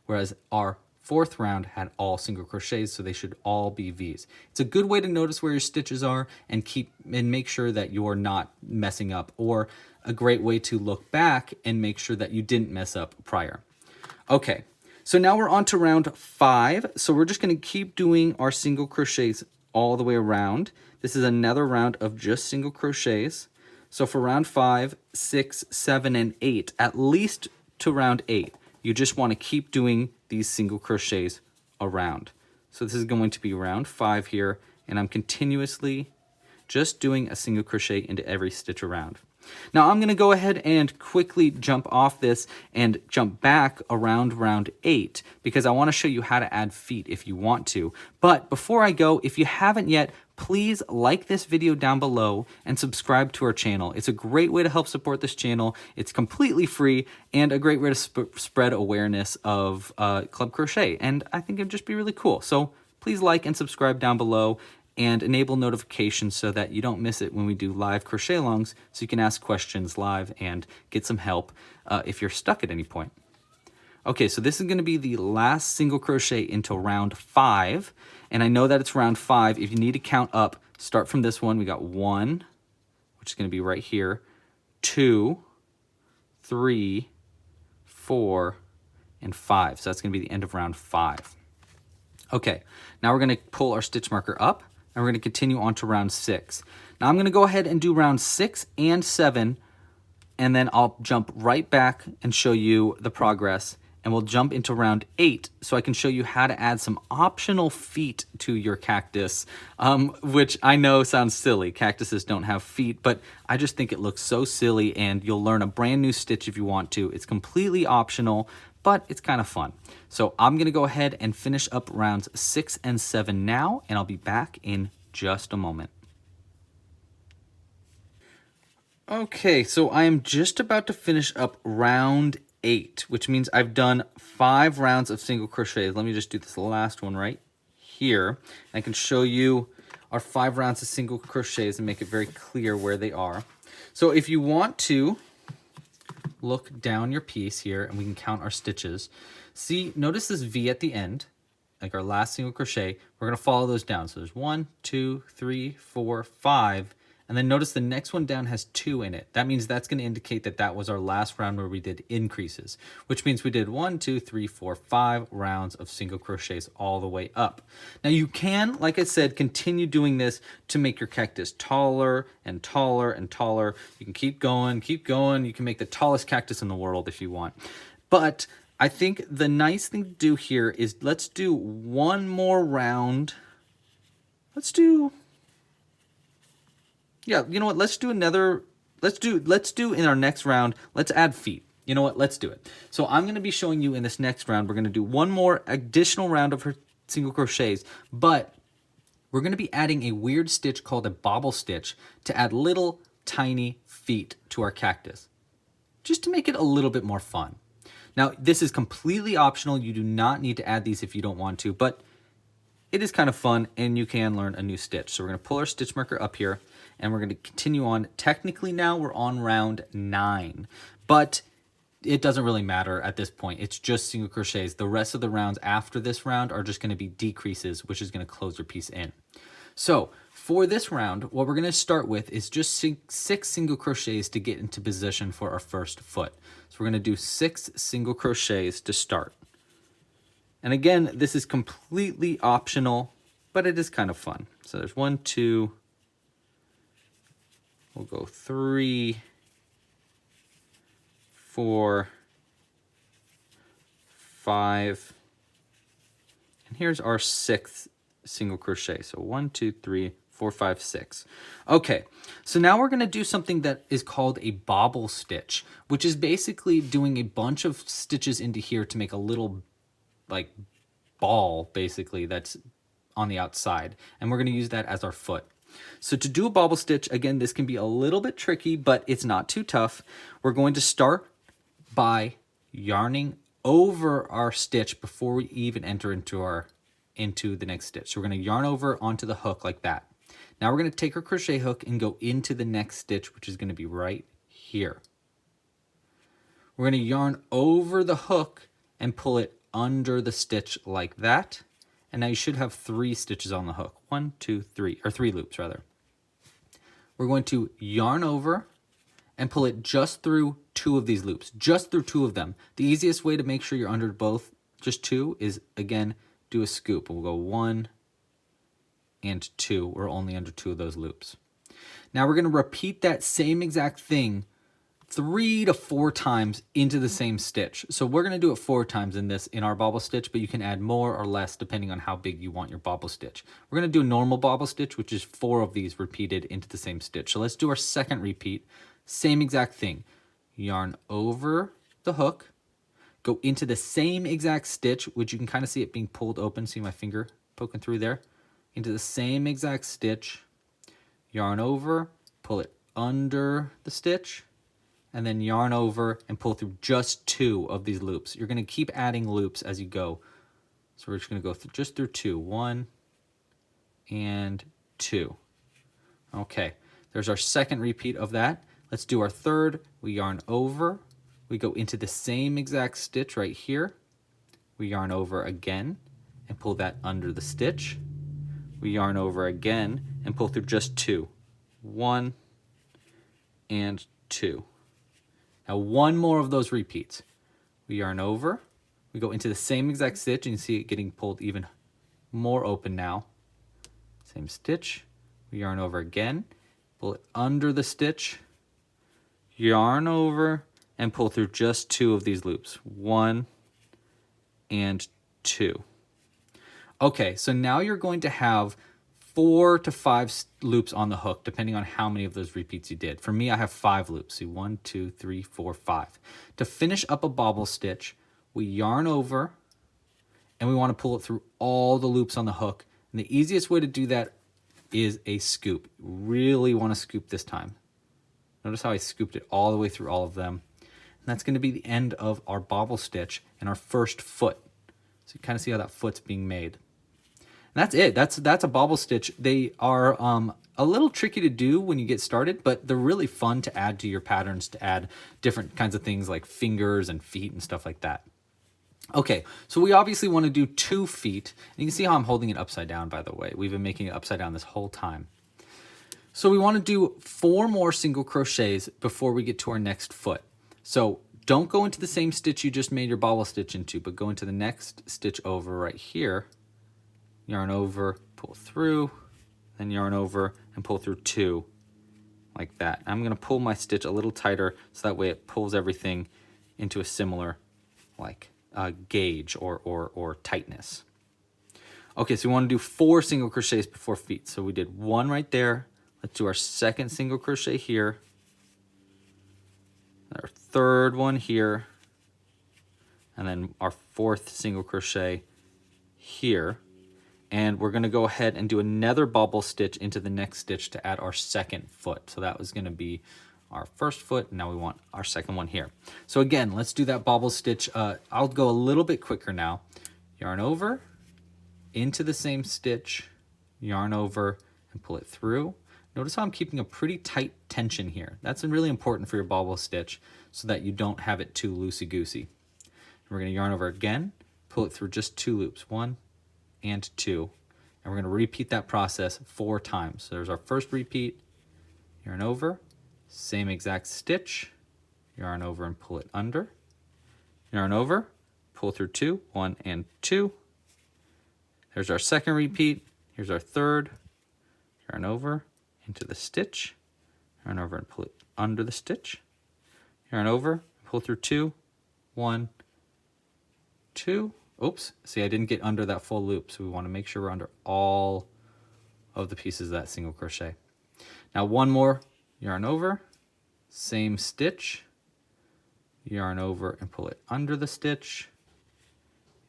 Whereas our 4th round had all single crochets, so they should all be V's. It's a good way to notice where your stitches are and make sure that you're not messing up, or a great way to look back and make sure that you didn't mess up prior. Okay, so now we're on to round 5. So we're just going to keep doing our single crochets all the way around. This is another round of just single crochets. So for round 5, 6, 7, and 8, at least to round 8, you just want to keep doing these single crochets around. So this is going to be round 5 here, and I'm continuously just doing a single crochet into every stitch around. Now I'm going to go ahead and quickly jump off this and jump back around round 8 because I want to show you how to add feet if you want to. But before I go, if you haven't yet, please like this video down below and subscribe to our channel. It's a great way to help support this channel. It's completely free and a great way to spread awareness of Club Crochet. And I think it'd just be really cool. So please like and subscribe down below and enable notifications so that you don't miss it when we do live crochet alongs, so you can ask questions live and get some help if you're stuck at any point. Okay, so this is going to be the last single crochet into round 5, and I know that it's round 5. If you need to count up, start from this one. We got 1, which is going to be right here, 2, 3, 4, and 5. So that's going to be the end of round 5. Okay, now we're going to pull our stitch marker up, and we're going to continue on to round 6. Now I'm going to go ahead and do round 6 and 7, and then I'll jump right back and show you the progress, and we'll jump into round 8 so I can show you how to add some optional feet to your cactus, which I know sounds silly. Cactuses don't have feet, but I just think it looks so silly, and you'll learn a brand new stitch if you want to. It's completely optional, but it's kind of fun. So I'm going to go ahead and finish up rounds 6 and 7 now, and I'll be back in just a moment. Okay, so I am just about to finish up round 8, which means I've done 5 rounds of single crochets. Let me just do this last one right here. I can show you our 5 rounds of single crochets and make it very clear where they are. So if you want to look down your piece here, and we can count our stitches. See, notice this V at the end, like our last single crochet. We're going to follow those down. So there's 1, 2, 3, 4, 5, and then notice the next one down has 2 in it. That means that's going to indicate that that was our last round where we did increases, which means we did 1, 2, 3, 4, 5 rounds of single crochets all the way up. Now you can, like I said, continue doing this to make your cactus taller and taller and taller. You can keep going, keep going. You can make the tallest cactus in the world if you want. But I think the nice thing to do here is let's do one more round. Yeah, you know what? Let's do in our next round, let's add feet. You know what? Let's do it. So I'm going to be showing you in this next round, we're going to do one more additional round of her single crochets, but we're going to be adding a weird stitch called a bobble stitch to add little tiny feet to our cactus, just to make it a little bit more fun. Now, this is completely optional. You do not need to add these if you don't want to, but it is kind of fun and you can learn a new stitch. So we're going to pull our stitch marker up here and we're going to continue on. Technically now we're on round 9, but it doesn't really matter at this point. It's just single crochets. The rest of the rounds after this round are just going to be decreases, which is going to close your piece in. So for this round, what we're going to start with is just 6 single crochets to get into position for our first foot. So we're going to do 6 single crochets to start. And again, this is completely optional, but it is kind of fun. So there's 1, 2, we'll go 3, 4, 5, and here's our 6th single crochet. So 1, 2, 3, 4, 5, 6. Okay, so now we're going to do something that is called a bobble stitch, which is basically doing a bunch of stitches into here to make a little like ball basically that's on the outside, and we're going to use that as our foot. So to do a bobble stitch, again, this can be a little bit tricky, but it's not too tough. We're going to start by yarning over our stitch before we even enter into the next stitch. So we're going to yarn over onto the hook like that. Now we're going to take our crochet hook and go into the next stitch, which is going to be right here. We're going to yarn over the hook and pull it under the stitch like that. And now you should have 3 stitches on the hook. 1, 2, 3, or 3 loops rather. We're going to yarn over and pull it just through 2 of these loops, just through 2 of them. The easiest way to make sure you're under both, just 2, is again, do a scoop. We'll go 1 and 2. We're only under 2 of those loops. Now we're going to repeat that same exact thing 3 to 4 times into the same stitch. So we're going to do it 4 times in our bobble stitch, but you can add more or less depending on how big you want your bobble stitch. We're going to do a normal bobble stitch, which is 4 of these repeated into the same stitch. So let's do our second repeat. Same exact thing. Yarn over the hook, go into the same exact stitch, which you can kind of see it being pulled open. See my finger poking through there? Into the same exact stitch, yarn over, pull it under the stitch, and then yarn over and pull through just 2 of these loops. You're going to keep adding loops as you go. So we're just going to go just through 2. 1 and 2. Okay, there's our second repeat of that. Let's do our third. We yarn over. We go into the same exact stitch right here. We yarn over again and pull that under the stitch. We yarn over again and pull through just 2. 1 and 2. Now 1 more of those repeats. We yarn over, we go into the same exact stitch, and you see it getting pulled even more open now. Same stitch, we yarn over again, pull it under the stitch, yarn over, and pull through just 2 of these loops. 1 and 2. Okay, so now you're going to have 4 to 5 loops on the hook, depending on how many of those repeats you did. For me, I have 5 loops. See, 1, 2, 3, 4, 5. To finish up a bobble stitch, we yarn over, and we want to pull it through all the loops on the hook. And the easiest way to do that is a scoop. You really want to scoop this time. Notice how I scooped it all the way through all of them. And that's going to be the end of our bobble stitch and our first foot. So you kind of see how that foot's being made. And that's it. That's a bobble stitch. They are a little tricky to do when you get started, but they're really fun to add to your patterns, to add different kinds of things like fingers and feet and stuff like that. Okay, so we obviously want to do 2 feet. And you can see how I'm holding it upside down, by the way. We've been making it upside down this whole time. So we want to do 4 more single crochets before we get to our next foot. So don't go into the same stitch you just made your bobble stitch into, but go into the next stitch over right here. Yarn over, pull through, then yarn over and pull through 2 like that. I'm going to pull my stitch a little tighter so that way it pulls everything into a similar like gauge or tightness. Okay, so we want to do 4 single crochets before feet. So we did 1 right there. Let's do our second single crochet here. Our third one here. And then our 4th single crochet here. And we're gonna go ahead and do another bobble stitch into the next stitch to add our second foot. So that was gonna be our first foot, and now we want our second one here. So again, let's do that bobble stitch. I'll go a little bit quicker now. Yarn over, into the same stitch, yarn over, and pull it through. Notice how I'm keeping a pretty tight tension here. That's really important for your bobble stitch so that you don't have it too loosey-goosey. We're gonna yarn over again, pull it through just 2 loops, 1 and 2. And we're gonna repeat that process 4 times. So there's our first repeat, yarn over, same exact stitch, yarn over and pull it under, yarn over, pull through 2, 1 and 2. There's our second repeat, here's our third, yarn over, into the stitch, yarn over and pull it under the stitch, yarn over, pull through 2, 1, 2. Oops, see I didn't get under that full loop, so we want to make sure we're under all of the pieces of that single crochet. Now one more, yarn over, same stitch, yarn over and pull it under the stitch,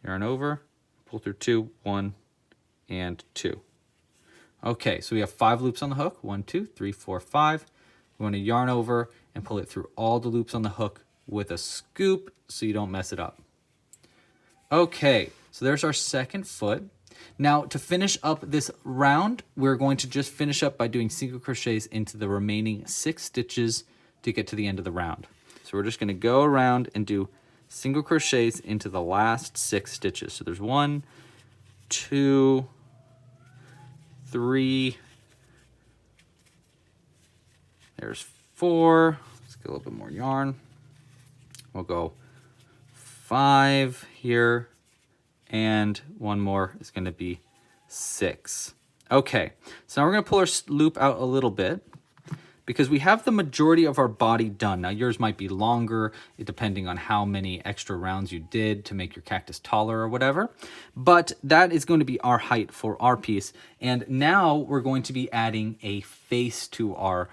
yarn over, pull through 2, 1 and 2. Okay, so we have 5 loops on the hook, 1, 2, 3, 4, 5. We want to yarn over and pull it through all the loops on the hook with a scoop so you don't mess it up. Okay, so there's our second foot. Now to finish up this round, we're going to just finish up by doing single crochets into the remaining 6 stitches to get to the end of the round. So we're just going to go around and do single crochets into the last 6 stitches. So there's 1, 2, 3, there's 4. Let's get a little bit more yarn. We'll go 5 here, and one more is going to be 6. Okay, so now we're going to pull our loop out a little bit because we have the majority of our body done. Now yours might be longer depending on how many extra rounds you did to make your cactus taller or whatever, but that is going to be our height for our piece. And now we're going to be adding a face to our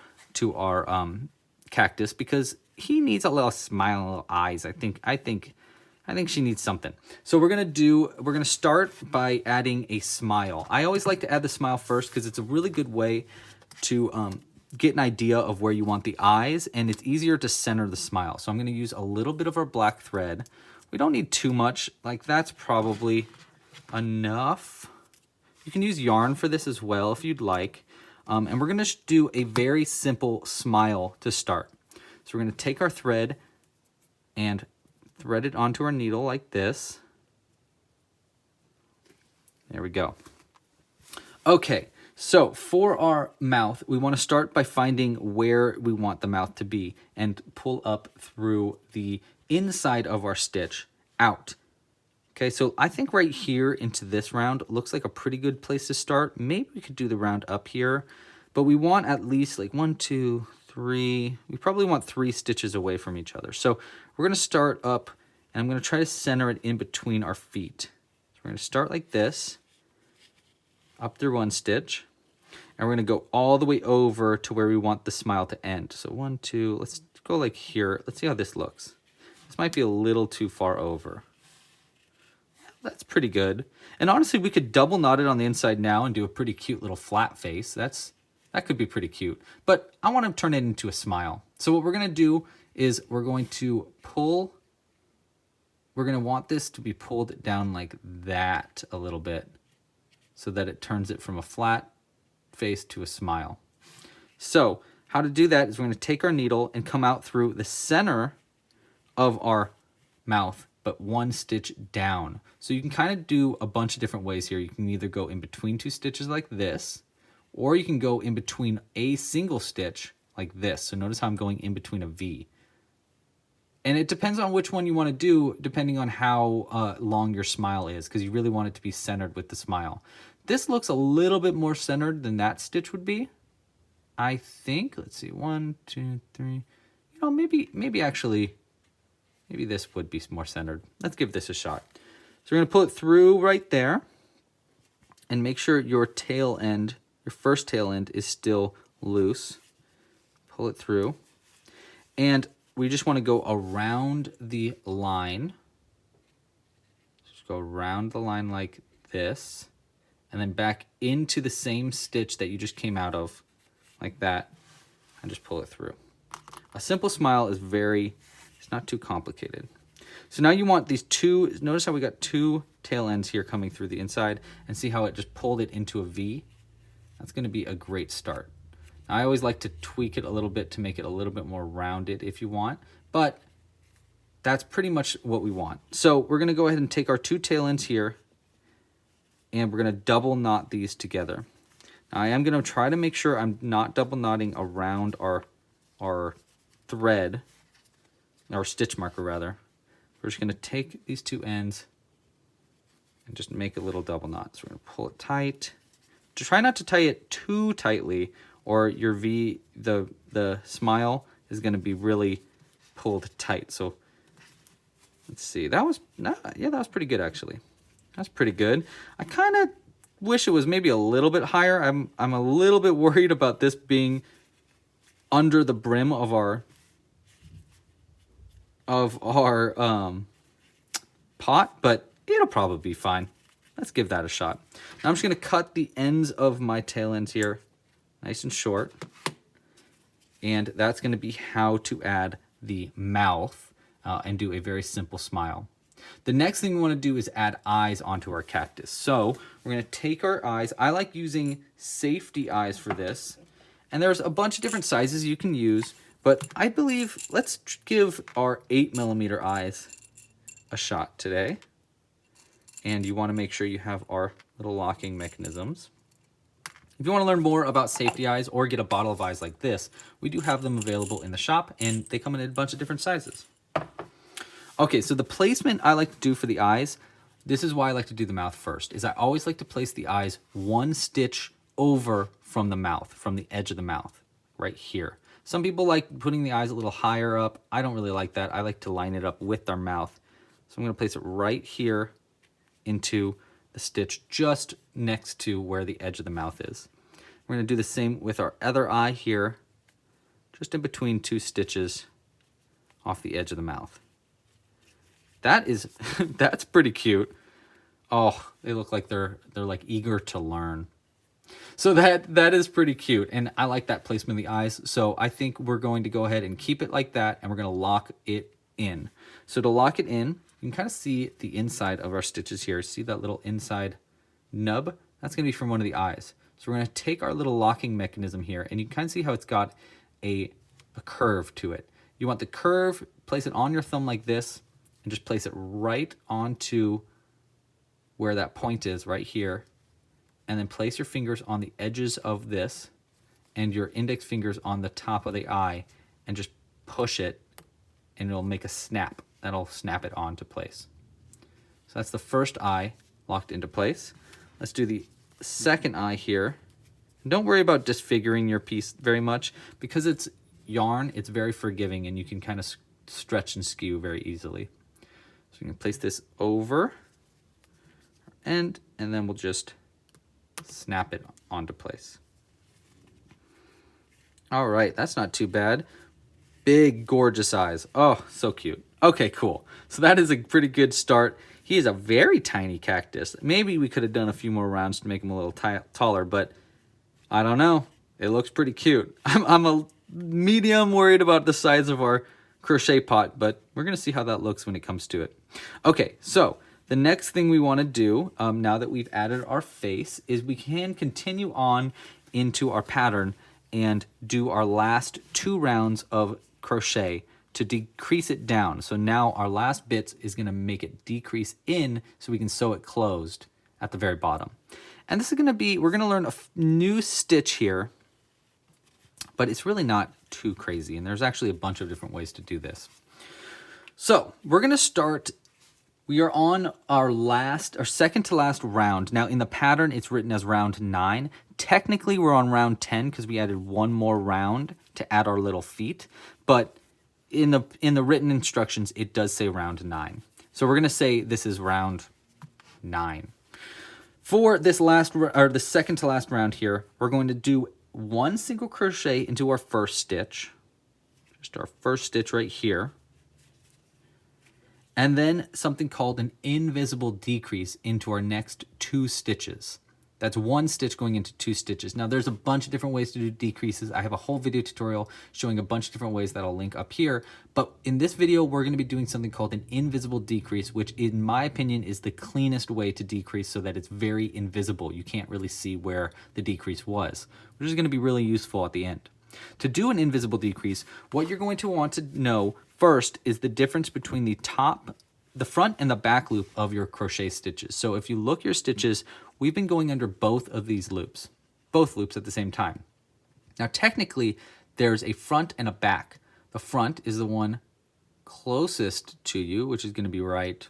cactus because he needs a little smile and little eyes. I think she needs something. So we're gonna start by adding a smile. I always like to add the smile first because it's a really good way to get an idea of where you want the eyes, and it's easier to center the smile. So I'm gonna use a little bit of our black thread. We don't need too much, like that's probably enough. You can use yarn for this as well if you'd like. And we're gonna do a very simple smile to start. So we're gonna take our thread and thread it onto our needle like this. There we go. Okay, so for our mouth, we want to start by finding where we want the mouth to be and pull up through the inside of our stitch out. Okay, so I think right here into this round looks like a pretty good place to start. Maybe we could do the round up here, but we want at least like 1, 2, 3. We probably want 3 stitches away from each other. So we're going to start up, and I'm going to try to center it in between our feet. So we're going to start like this, up through 1 stitch, and we're going to go all the way over to where we want the smile to end. So 1, 2, let's go like here. Let's see how this looks. This might be a little too far over. That's pretty good. And honestly, we could double knot it on the inside now and do a pretty cute little flat face. That could be pretty cute. But I want to turn it into a smile. So what we're going to do is we're going to want this to be pulled down like that a little bit so that it turns it from a flat face to a smile. So how to do that is we're going to take our needle and come out through the center of our mouth, but 1 stitch down. So you can kind of do a bunch of different ways here. You can either go in between 2 stitches like this, or you can go in between a single stitch like this. So notice how I'm going in between a V. And it depends on which one you want to do, depending on how long your smile is, because you really want it to be centered with the smile. This looks a little bit more centered than that stitch would be, I think. Let's see, 1, 2, 3. You know, maybe this would be more centered. Let's give this a shot. So we're going to pull it through right there, and make sure your tail end, your first tail end, is still loose. Pull it through, and we just want to go around the line. Just go around the line like this, and then back into the same stitch that you just came out of, like that, and just pull it through. A simple smile is it's not too complicated. So now you want these two, notice how we got two tail ends here coming through the inside, and see how it just pulled it into a V? That's gonna be a great start. Now, I always like to tweak it a little bit to make it a little bit more rounded if you want, but that's pretty much what we want. So we're gonna go ahead and take our two tail ends here, and we're gonna double knot these together. Now I am gonna try to make sure I'm not double knotting around our thread, our stitch marker rather. We're just gonna take these two ends and just make a little double knot. So we're gonna pull it tight. Just try not to tie it too tightly, or your V, the smile is gonna be really pulled tight. So let's see, that was pretty good actually. That's pretty good. I kind of wish it was maybe a little bit higher. I'm a little bit worried about this being under the brim of our pot, but it'll probably be fine. Let's give that a shot. Now I'm just gonna cut the ends of my tail ends here nice and short, and that's gonna be how to add the mouth and do a very simple smile. The next thing we want to do is add eyes onto our cactus. So we're going to take our eyes. I like using safety eyes for this. And there's a bunch of different sizes you can use, but I believe let's give our 8mm eyes a shot today. And you want to make sure you have our little locking mechanisms. If you want to learn more about safety eyes or get a bottle of eyes like this, we do have them available in the shop, and they come in a bunch of different sizes. Okay, so the placement I like to do for the eyes, this is why I like to do the mouth first, is I always like to place the eyes one stitch over from the mouth, from the edge of the mouth, right here. Some people like putting the eyes a little higher up. I don't really like that. I like to line it up with our mouth. So I'm gonna place it right here into the stitch just next to where the edge of the mouth is. We're gonna do the same with our other eye here, just in between two stitches off the edge of the mouth. That's pretty cute. Oh, they look like they're like eager to learn. So that is pretty cute, and I like that placement of the eyes. So I think we're going to go ahead and keep it like that, and we're gonna lock it in. So to lock it in, you can kind of see the inside of our stitches here. See that little inside nub? That's gonna be from one of the eyes. So we're gonna take our little locking mechanism here, and you can kind of see how it's got a curve to it. You want the curve, place it on your thumb like this, and just place it right onto where that point is, right here. And then place your fingers on the edges of this and your index fingers on the top of the eye, and just push it, and it'll make a snap. That'll snap it onto place. So that's the first eye locked into place. Let's do the second eye here. Don't worry about disfiguring your piece very much, because it's yarn, it's very forgiving, and you can kind of stretch and skew very easily. So we can place this over, and then we'll just snap it onto place. All right, that's not too bad. Big, gorgeous eyes. Oh, so cute. Okay, cool. So that is a pretty good start. He is a very tiny cactus. Maybe we could have done a few more rounds to make him a little taller, but I don't know. It looks pretty cute. I'm a medium worried about the size of our crochet pot, but we're gonna see how that looks when it comes to it. Okay, so the next thing we want to do, now that we've added our face, is we can continue on into our pattern and do our last 2 rounds of crochet to decrease it down. So now our last bits is going to make it decrease in so we can sew it closed at the very bottom. And this is going to be, we're going to learn a new stitch here, but it's really not too crazy. And there's actually a bunch of different ways to do this. So we're going to start. We are on our second to last round. Now in the pattern, it's written as round 9. Technically, we're on round 10 because we added one more round to add our little feet. But in the written instructions, it does say round 9. So we're gonna say this is round 9. For this the second to last round here, we're going to do 1 single crochet into our first stitch, just our first stitch right here. And then something called an invisible decrease into our next 2 stitches. That's one stitch going into two stitches. Now there's a bunch of different ways to do decreases. I have a whole video tutorial showing a bunch of different ways that I'll link up here. But in this video, we're going to be doing something called an invisible decrease, which in my opinion is the cleanest way to decrease so that it's very invisible. You can't really see where the decrease was, which is going to be really useful at the end. To do an invisible decrease, what you're going to want to know first is the difference between the front and the back loop of your crochet stitches. So if you look at your stitches, we've been going under both of these loops, both loops at the same time. Now technically, there's a front and a back. The front is the one closest to you, which is going to be right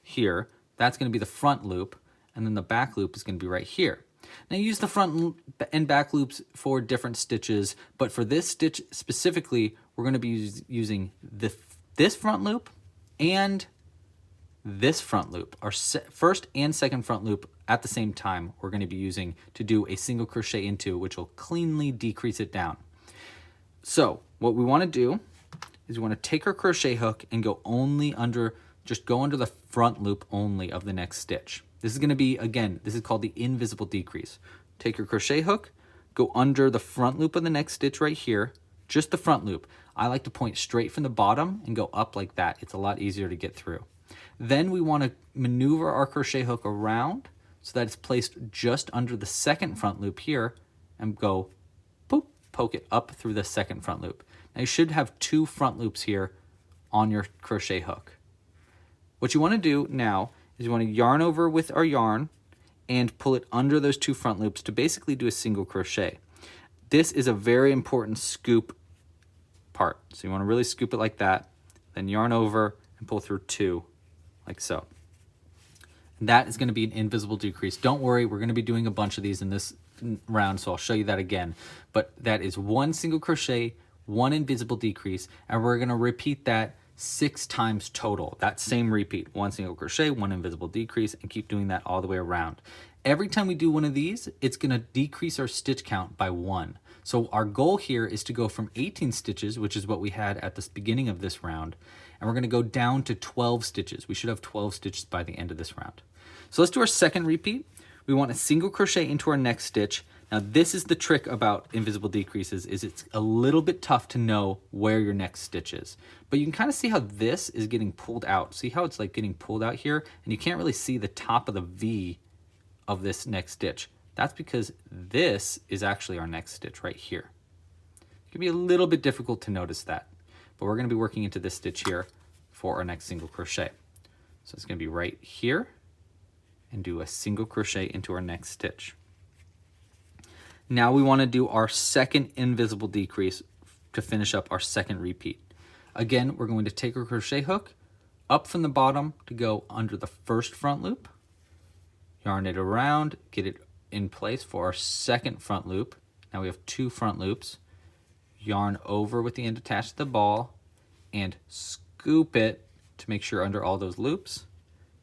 here. That's going to be the front loop, and then the back loop is going to be right here. Now use the front and back loops for different stitches, but for this stitch specifically, we're going to be using this front loop and this front loop. Our first and second front loop at the same time we're going to be using to do a single crochet into, which will cleanly decrease it down. So what we want to do is we want to take our crochet hook and go only under, just go under the front loop only of the next stitch. This is going to be, again, this is called the invisible decrease. Take your crochet hook, go under the front loop of the next stitch right here, just the front loop. I like to point straight from the bottom and go up like that. It's a lot easier to get through. Then we want to maneuver our crochet hook around so that it's placed just under the second front loop here and go boop, poke it up through the second front loop. Now you should have two front loops here on your crochet hook. What you want to do now is you want to yarn over with our yarn and pull it under those two front loops to basically do a single crochet. This is a very important scoop part. So you want to really scoop it like that, then yarn over and pull through two, like so. And that is going to be an invisible decrease. Don't worry, we're going to be doing a bunch of these in this round, so I'll show you that again. But that is one single crochet, one invisible decrease, and we're going to repeat that 6 times total. That same repeat, one single crochet, one invisible decrease, and keep doing that all the way around. Every time we do one of these, it's going to decrease our stitch count by 1. So our goal here is to go from 18 stitches, which is what we had at the beginning of this round, and we're going to go down to 12 stitches. We should have 12 stitches by the end of this round. So let's do our second repeat. We want a single crochet into our next stitch. Now this is the trick about invisible decreases, is it's a little bit tough to know where your next stitch is. But you can kind of see how this is getting pulled out. See how it's like getting pulled out here? And you can't really see the top of the V of this next stitch. That's because this is actually our next stitch right here. It can be a little bit difficult to notice that, but we're going to be working into this stitch here for our next single crochet. So it's going to be right here and do a single crochet into our next stitch. Now we want to do our second invisible decrease to finish up our second repeat. Again, we're going to take our crochet hook up from the bottom to go under the first front loop, yarn it around, get it in place for our second front loop. Now we have 2 front loops, yarn over with the end attached to the ball, and scoop it to make sure under all those loops,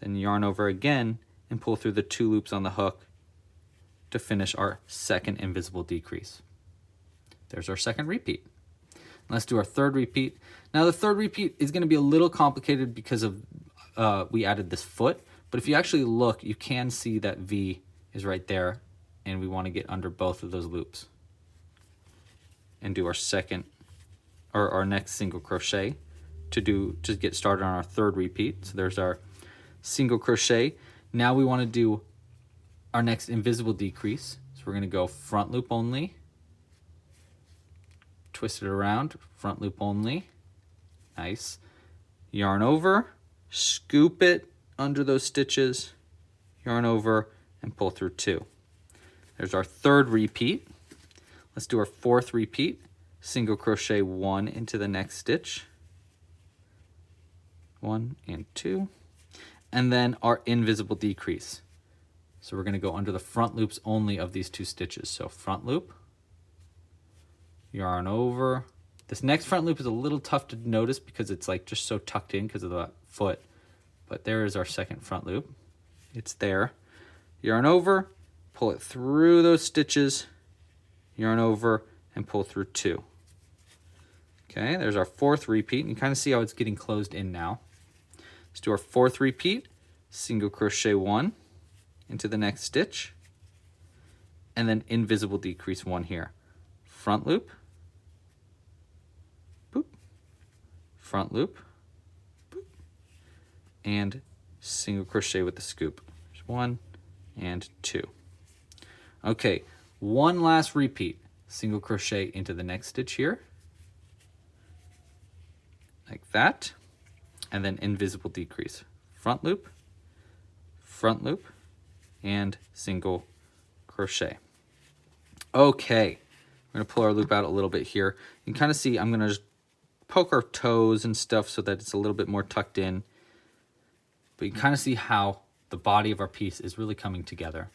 then yarn over again and pull through the 2 loops on the hook to finish our second invisible decrease. There's our second repeat. Let's do our third repeat. Now the third repeat is going to be a little complicated because of we added this foot, but if you actually look, you can see that V is right there, and we want to get under both of those loops and do our second or our next single crochet to get started on our third repeat. So there's our single crochet. Now we want to do our next invisible decrease. So we're going to go front loop only, twist it around, front loop only, nice, yarn over, scoop it under those stitches, yarn over, and pull through 2. There's our third repeat. Let's do our fourth repeat. Single crochet 1 into the next stitch, 1 and 2, and then our invisible decrease. So we're going to go under the front loops only of these 2 stitches. So front loop, yarn over. This next front loop is a little tough to notice because it's like just so tucked in because of the foot, but there is our second front loop. It's there. Yarn over, pull it through those stitches, yarn over, and pull through 2. Okay, there's our fourth repeat, and you kind of see how it's getting closed in now. Let's do our fourth repeat, single crochet 1, into the next stitch, and then invisible decrease 1 here. Front loop, boop, front loop, boop, and single crochet with the scoop. There's 1 and 2. Okay, one last repeat. Single crochet into the next stitch here, like that, and then invisible decrease. Front loop, and single crochet. Okay, we're gonna pull our loop out a little bit here. You can kind of see I'm gonna just poke our toes and stuff so that it's a little bit more tucked in, but you can kind of see how the body of our piece is really coming together.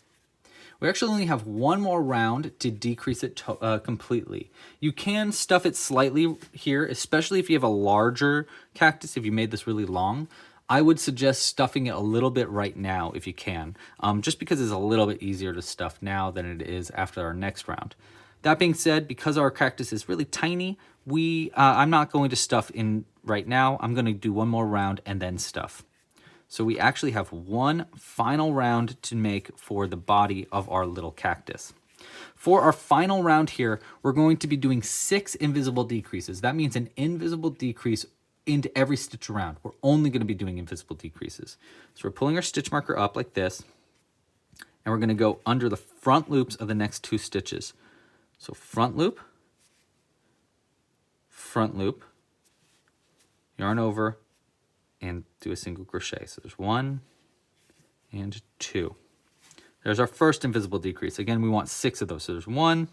We actually only have one more round to decrease it completely. You can stuff it slightly here, especially if you have a larger cactus. If you made this really long, I would suggest stuffing it a little bit right now if you can, just because it's a little bit easier to stuff now than it is after our next round. That being said, because our cactus is really tiny, I'm not going to stuff in right now. I'm going to do one more round and then stuff. So we actually have one final round to make for the body of our little cactus. For our final round here, we're going to be doing 6 invisible decreases. That means an invisible decrease into every stitch around. We're only going to be doing invisible decreases. So we're pulling our stitch marker up like this, and we're going to go under the front loops of the next 2 stitches. So front loop, yarn over, and do a single crochet. So there's 1 and 2. There's our first invisible decrease. Again, we want 6 of those. So there's 1.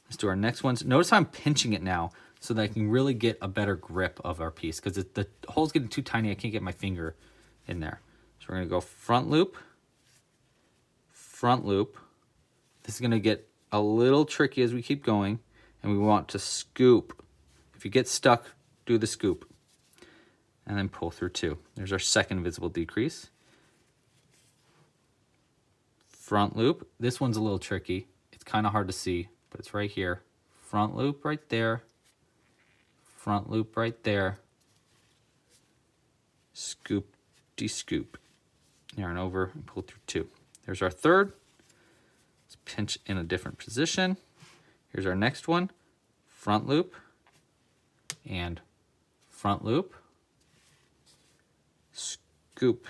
Let's do our next ones. Notice how I'm pinching it now so that I can really get a better grip of our piece, because the hole's getting too tiny. I can't get my finger in there. So we're going to go front loop. This is going to get a little tricky as we keep going, and we want to scoop. If you get stuck, do the scoop. And then pull through 2. There's our second invisible decrease. Front loop. This one's a little tricky. It's kind of hard to see, but it's right here. Front loop right there. Front loop right there. Scoop, de-scoop. Yarn over and pull through 2. There's our third. Let's pinch in a different position. Here's our next one. Front loop and front loop. Scoop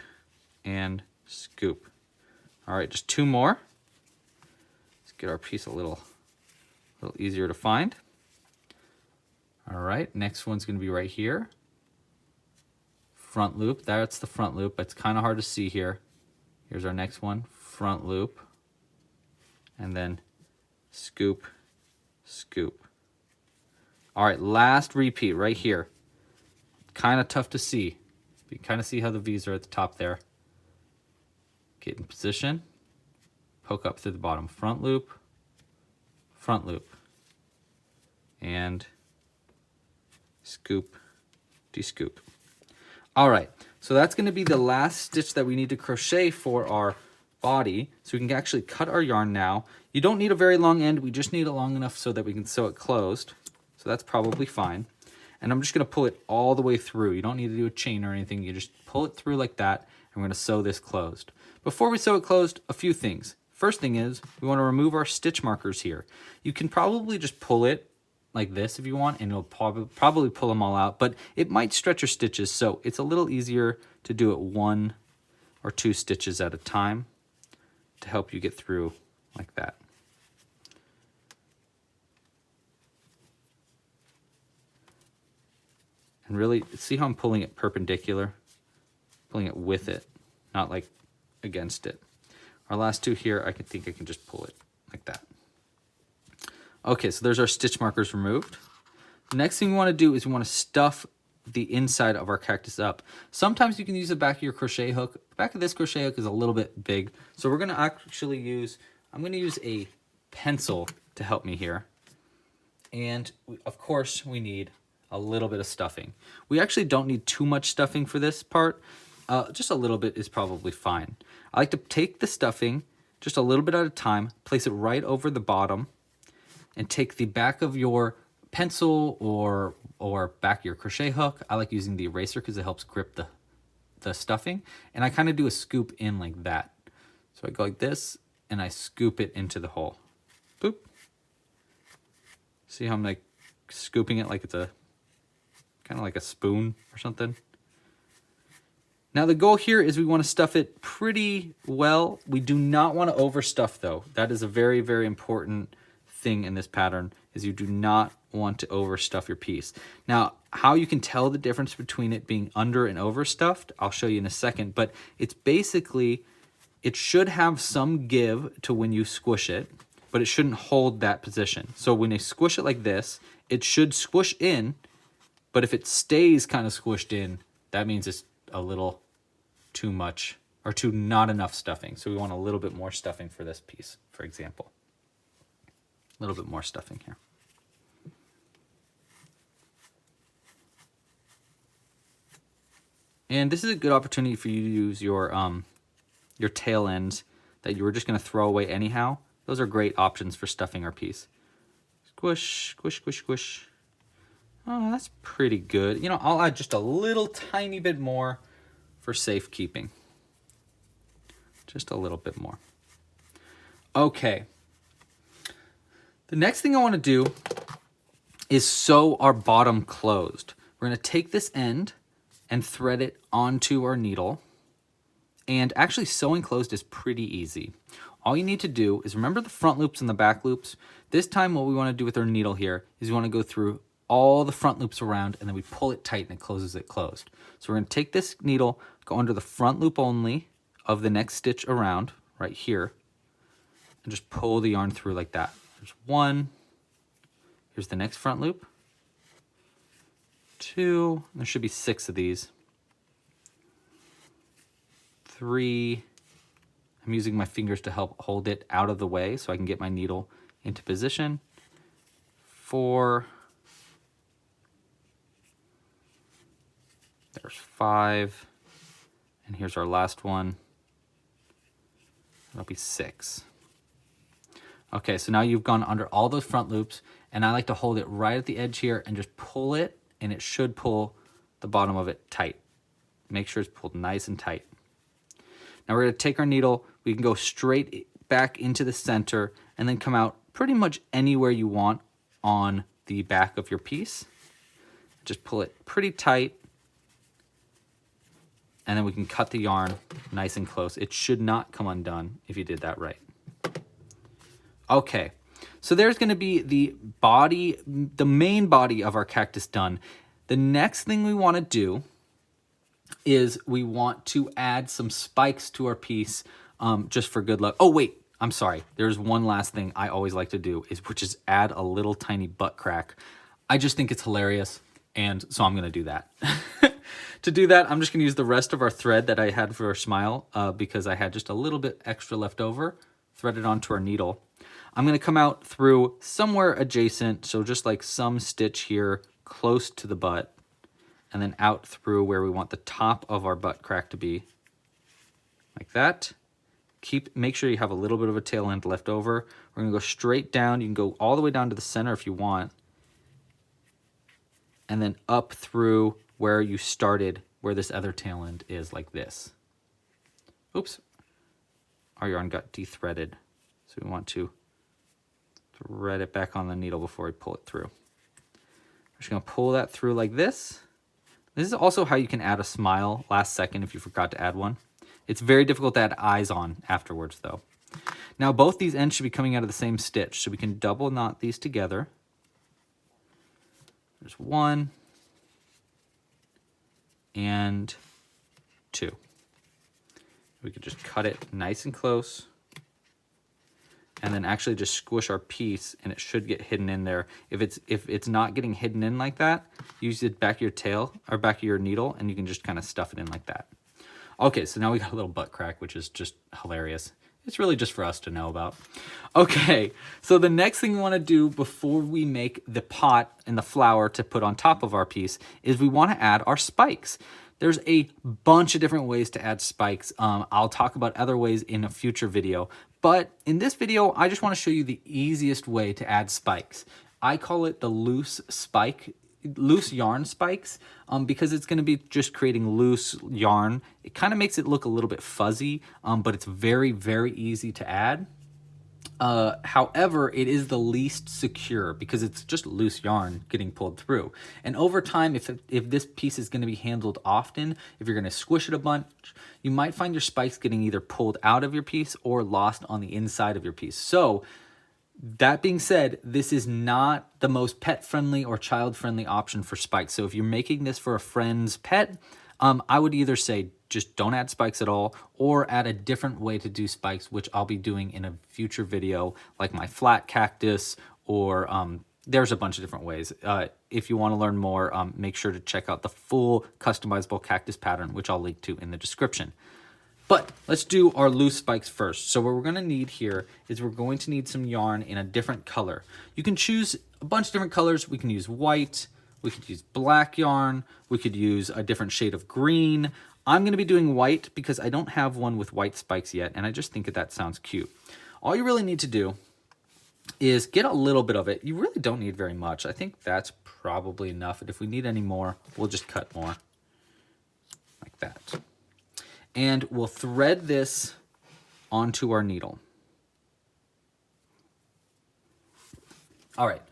and scoop. All right, just 2 more. Let's get our piece a little easier to find. All right, next one's going to be right here. Front loop. That's the front loop. It's kind of hard to see here. Here's our next one. Front loop. And then scoop, scoop. All right, last repeat right here. Kind of tough to see. You can kind of see how the V's are at the top there. Get in position. Poke up through the bottom. Front loop. And scoop, de-scoop. All right, so that's going to be the last stitch that we need to crochet for our body. So we can actually cut our yarn now. You don't need a very long end. We just need it long enough so that we can sew it closed. So that's probably fine. And I'm just going to pull it all the way through. You don't need to do a chain or anything. You just pull it through like that, and we're going to sew this closed. Before we sew it closed, a few things. First thing is we want to remove our stitch markers here. You can probably just pull it like this if you want, and it'll probably pull them all out, but it might stretch your stitches, so it's a little easier to do it 1 or 2 stitches at a time to help you get through like that. And really, see how I'm pulling it perpendicular? Pulling it with it, not like against it. Our last 2 here, I think I can just pull it like that. Okay, so there's our stitch markers removed. The next thing we want to do is we want to stuff the inside of our cactus up. Sometimes you can use the back of your crochet hook. The back of this crochet hook is a little bit big, so we're going to actually I'm going to use a pencil to help me here. And of course, we need a little bit of stuffing. We actually don't need too much stuffing for this part. Just a little bit is probably fine. I like to take the stuffing just a little bit at a time, place it right over the bottom, and take the back of your pencil or back of your crochet hook. I like using the eraser because it helps grip the stuffing. And I kind of do a scoop in like that. So I go like this, and I scoop it into the hole. Boop. See how I'm like scooping it like it's a kind of like a spoon or something? Now the goal here is we want to stuff it pretty well. We do not want to overstuff though. That is a very, very important thing in this pattern, is you do not want to overstuff your piece. Now, how you can tell the difference between it being under and overstuffed, I'll show you in a second, but it's basically, it should have some give to when you squish it, but it shouldn't hold that position. So when they squish it like this, it should squish in, but if it stays kind of squished in, that means it's a little too much or not enough stuffing. So we want a little bit more stuffing for this piece, for example. A little bit more stuffing here. And this is a good opportunity for you to use your tail ends that you were just going to throw away anyhow. Those are great options for stuffing our piece. Squish, squish, squish, squish. Oh, that's pretty good. You know, I'll add just a little tiny bit more for safekeeping. Just a little bit more. Okay. The next thing I want to do is sew our bottom closed. We're going to take this end and thread it onto our needle. And actually sewing closed is pretty easy. All you need to do is remember the front loops and the back loops. This time what we want to do with our needle here is we want to go through all the front loops around, and then we pull it tight and it closes it closed. So we're going to take this needle, go under the front loop only of the next stitch around right here, and just pull the yarn through like that. There's one. Here's the next front loop. Two. There should be 6 of these. 3. I'm using my fingers to help hold it out of the way so I can get my needle into position. 4. There's 5. And here's our last one. That'll be 6. Okay, so now you've gone under all those front loops, and I like to hold it right at the edge here and just pull it, and it should pull the bottom of it tight. Make sure it's pulled nice and tight. Now we're going to take our needle, we can go straight back into the center and then come out pretty much anywhere you want on the back of your piece. Just pull it pretty tight, and then we can cut the yarn nice and close. It should not come undone if you did that right. Okay, so there's going to be the body, the main body of our cactus done. The next thing we want to do is we want to add some spikes to our piece just for good luck. Oh, wait, I'm sorry. There's one last thing I always like to do, which is add a little tiny butt crack. I just think it's hilarious, and so I'm going to do that. To do that, I'm just going to use the rest of our thread that I had for our smile because I had just a little bit extra left over, thread it onto our needle. I'm going to come out through somewhere adjacent, so just like some stitch here close to the butt, and then out through where we want the top of our butt crack to be, like that. Make sure you have a little bit of a tail end left over. We're going to go straight down. You can go all the way down to the center if you want, and then up through where you started, where this other tail end is, like this. Oops, our yarn got de-threaded, so we want to thread it back on the needle before we pull it through. I'm just going to pull that through like this. This is also how you can add a smile last second if you forgot to add one. It's very difficult to add eyes on afterwards though. Now both these ends should be coming out of the same stitch, so we can double knot these together. There's 1 and 2. We could just cut it nice and close, and then actually just squish our piece, and it should get hidden in there. If it's not getting hidden in like that, use the back of your tail or back of your needle, and you can just kind of stuff it in like that. Okay, so now we got a little butt crack, which is just hilarious. It's really just for us to know about. Okay, so the next thing we want to do before we make the pot and the flower to put on top of our piece is we want to add our spikes. There's a bunch of different ways to add spikes. I'll talk about other ways in a future video, but in this video, I just want to show you the easiest way to add spikes. I call it the loose spike yarn spikes, because it's going to be just creating loose yarn. It kind of makes it look a little bit fuzzy, but it's very, very easy to add. However, it is the least secure because it's just loose yarn getting pulled through. And over time, if this piece is going to be handled often, if you're going to squish it a bunch, you might find your spikes getting either pulled out of your piece or lost on the inside of your piece. So that being said, this is not the most pet-friendly or child-friendly option for spikes. So if you're making this for a friend's pet, I would either say just don't add spikes at all, or add a different way to do spikes, which I'll be doing in a future video, like my flat cactus, or there's a bunch of different ways. If you want to learn more, make sure to check out the full customizable cactus pattern, which I'll link to in the description. But let's do our loose spikes first. So what we're gonna need here is we're going to need some yarn in a different color. You can choose a bunch of different colors. We can use white, we could use black yarn, we could use a different shade of green. I'm gonna be doing white because I don't have one with white spikes yet, and I just think that sounds cute. All you really need to do is get a little bit of it. You really don't need very much. I think that's probably enough. And if we need any more, we'll just cut more, like that. And we'll thread this onto our needle. All right,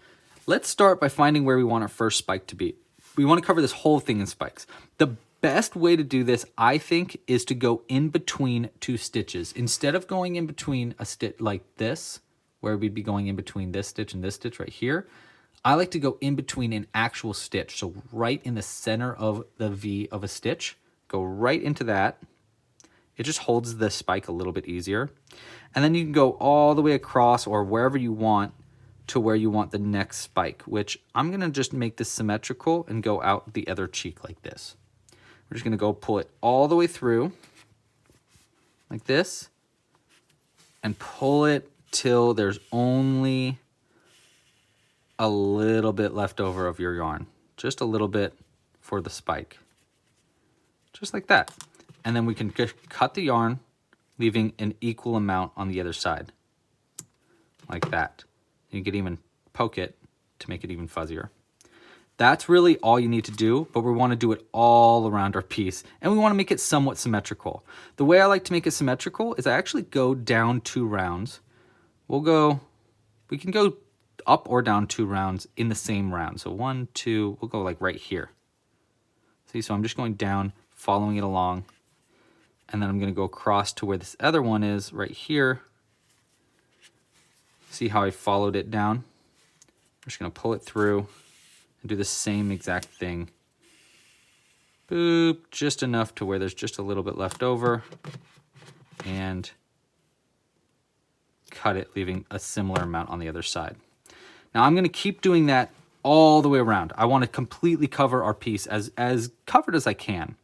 let's start by finding where we want our first spike to be. We want to cover this whole thing in spikes. The best way to do this, I think, is to go in between two stitches. Instead of going in between a stitch like this, where we'd be going in between this stitch and this stitch right here, I like to go in between an actual stitch. So right in the center of the V of a stitch, go right into that. It just holds the spike a little bit easier. And then you can go all the way across or wherever you want to where you want the next spike, which I'm gonna just make this symmetrical and go out the other cheek like this. We're just gonna go pull it all the way through like this and pull it till there's only a little bit left over of your yarn. Just a little bit for the spike. Just like that. And then we can just cut the yarn, leaving an equal amount on the other side. Like that. You can even poke it to make it even fuzzier. That's really all you need to do, but we want to do it all around our piece, and we want to make it somewhat symmetrical. The way I like to make it symmetrical is I actually go down 2 rounds. We can go up or down 2 rounds in the same round. So 1, 2, we'll go like right here. See, so I'm just going down, following it along, and then I'm going to go across to where this other one is right here. See how I followed it down? I'm just going to pull it through and do the same exact thing. Boop, just enough to where there's just a little bit left over, and cut it, leaving a similar amount on the other side. Now I'm going to keep doing that all the way around. I want to completely cover our piece as covered as I can.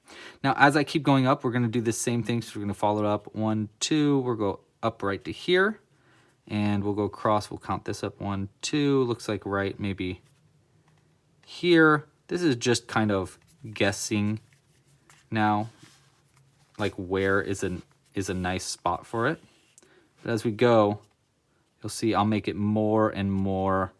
Now as I keep going up, we're going to do the same thing. So we're going to follow it up 1, 2, we'll go up right to here, and we'll go across. We'll count this up 1, 2, looks like right maybe here. This is just kind of guessing now, like where is a nice spot for it. But as we go, you'll see I'll make it more and more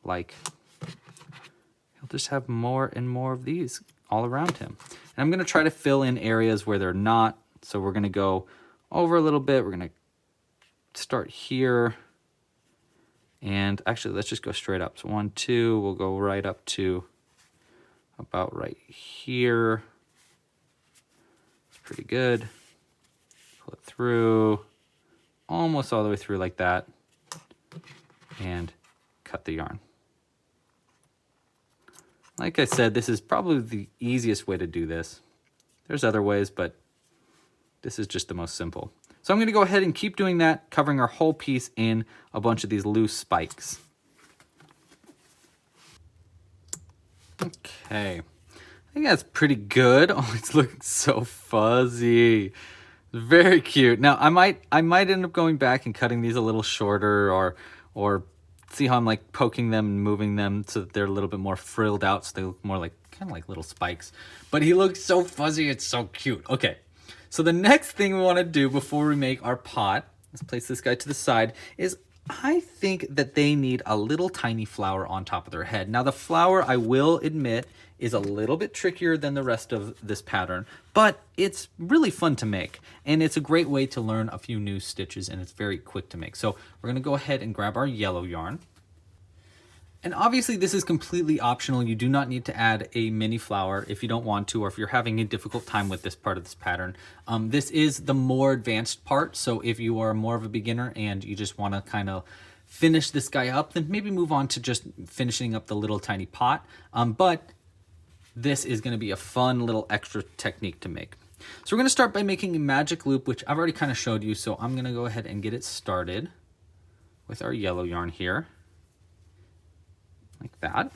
like, he'll just have more and more of these all around him. And I'm going to try to fill in areas where they're not. So we're going to go over a little bit. We're going to start here. And actually, let's just go straight up. So 1, 2, we'll go right up to about right here. It's pretty good. Pull it through, almost all the way through like that, and cut the yarn. Like I said, this is probably the easiest way to do this. There's other ways, but this is just the most simple. So I'm going to go ahead and keep doing that, covering our whole piece in a bunch of these loose spikes. Okay, I think that's pretty good. Oh, it's looking so fuzzy. Very cute. Now I might end up going back and cutting these a little shorter, or see how I'm like poking them and moving them so that they're a little bit more frilled out, so they look more like kind of like little spikes. But he looks so fuzzy, it's so cute. Okay. So the next thing we want to do before we make our pot, let's place this guy to the side, is I think that they need a little tiny flower on top of their head. Now the flower, I will admit, is a little bit trickier than the rest of this pattern, but it's really fun to make. And it's a great way to learn a few new stitches, and it's very quick to make. So we're gonna go ahead and grab our yellow yarn. And obviously this is completely optional. You do not need to add a mini flower if you don't want to, or if you're having a difficult time with this part of this pattern. This is the more advanced part. So if you are more of a beginner and you just want to kind of finish this guy up, then maybe move on to just finishing up the little tiny pot. But this is going to be a fun little extra technique to make. So we're going to start by making a magic loop, which I've already kind of showed you. So I'm going to go ahead and get it started with our yellow yarn here. Like that.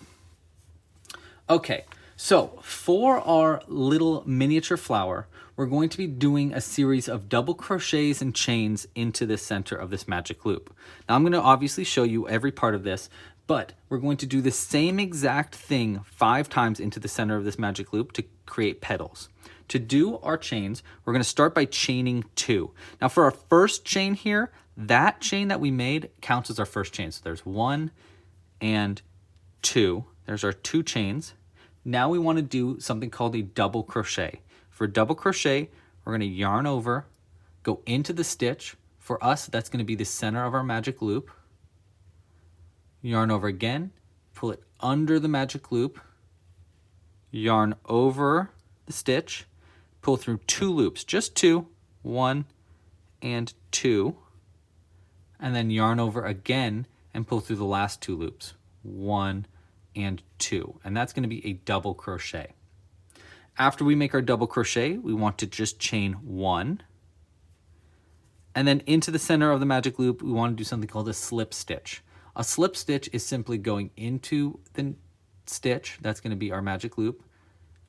Okay, so for our little miniature flower, we're going to be doing a series of double crochets and chains into the center of this magic loop. Now I'm going to obviously show you every part of this, but we're going to do the same exact thing 5 times into the center of this magic loop to create petals. To do our chains, we're going to start by chaining 2. Now for our first chain here, that chain that we made counts as our first chain. So there's 1 and 2. There's our 2 chains. Now we want to do something called a double crochet. For double crochet, we're going to yarn over, go into the stitch. For us, that's going to be the center of our magic loop. Yarn over again, pull it under the magic loop, yarn over the stitch, pull through 2 loops, just 2, 1 and 2, and then yarn over again and pull through the last 2 loops, 1 and 2, and that's going to be a double crochet. After we make our double crochet, we want to just chain 1, and then into the center of the magic loop, we want to do something called a slip stitch. A slip stitch is simply going into the stitch, that's going to be our magic loop,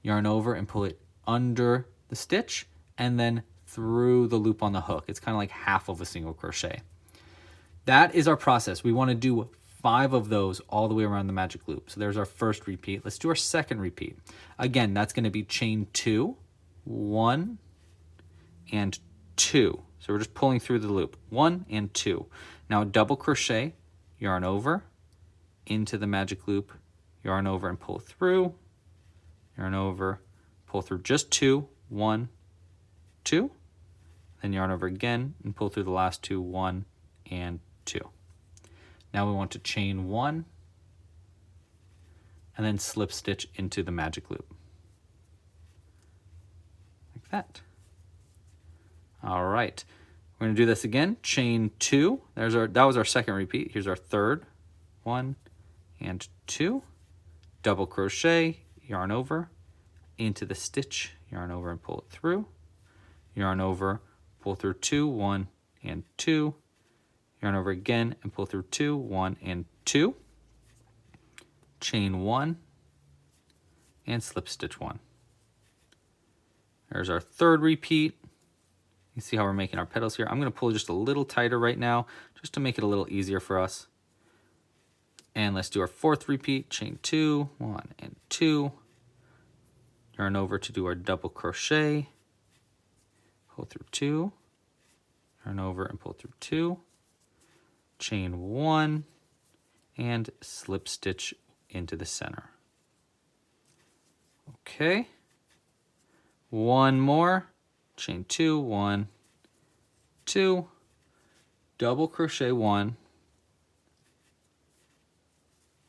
yarn over and pull it under the stitch, and then through the loop on the hook. It's kind of like half of a single crochet. That is our process. We want to do 5 of those all the way around the magic loop. So there's our first repeat. Let's do our second repeat. Again, that's going to be chain 2, 1 and 2. So we're just pulling through the loop, 1 and 2. Now double crochet, yarn over, into the magic loop, yarn over and pull through, yarn over, pull through just 2, 1, 2, then yarn over again and pull through the last 2, 1 and 2. Now we want to chain 1 and then slip stitch into the magic loop. Like that. All right. We're going to do this again. Chain 2. That was our second repeat. Here's our third. 1 and 2. Double crochet, yarn over, into the stitch, yarn over and pull it through. Yarn over, pull through 2, 1 and 2. Yarn over again and pull through 2, 1 and 2. Chain 1 and slip stitch 1. There's our third repeat. You see how we're making our petals here. I'm going to pull just a little tighter right now just to make it a little easier for us. And let's do our fourth repeat. Chain 2, 1 and 2. Yarn over to do our double crochet. Pull through 2. Yarn over and pull through 2. Chain 1 and slip stitch into the center. Okay. One more. Chain 2, 1, 2. Double crochet 1.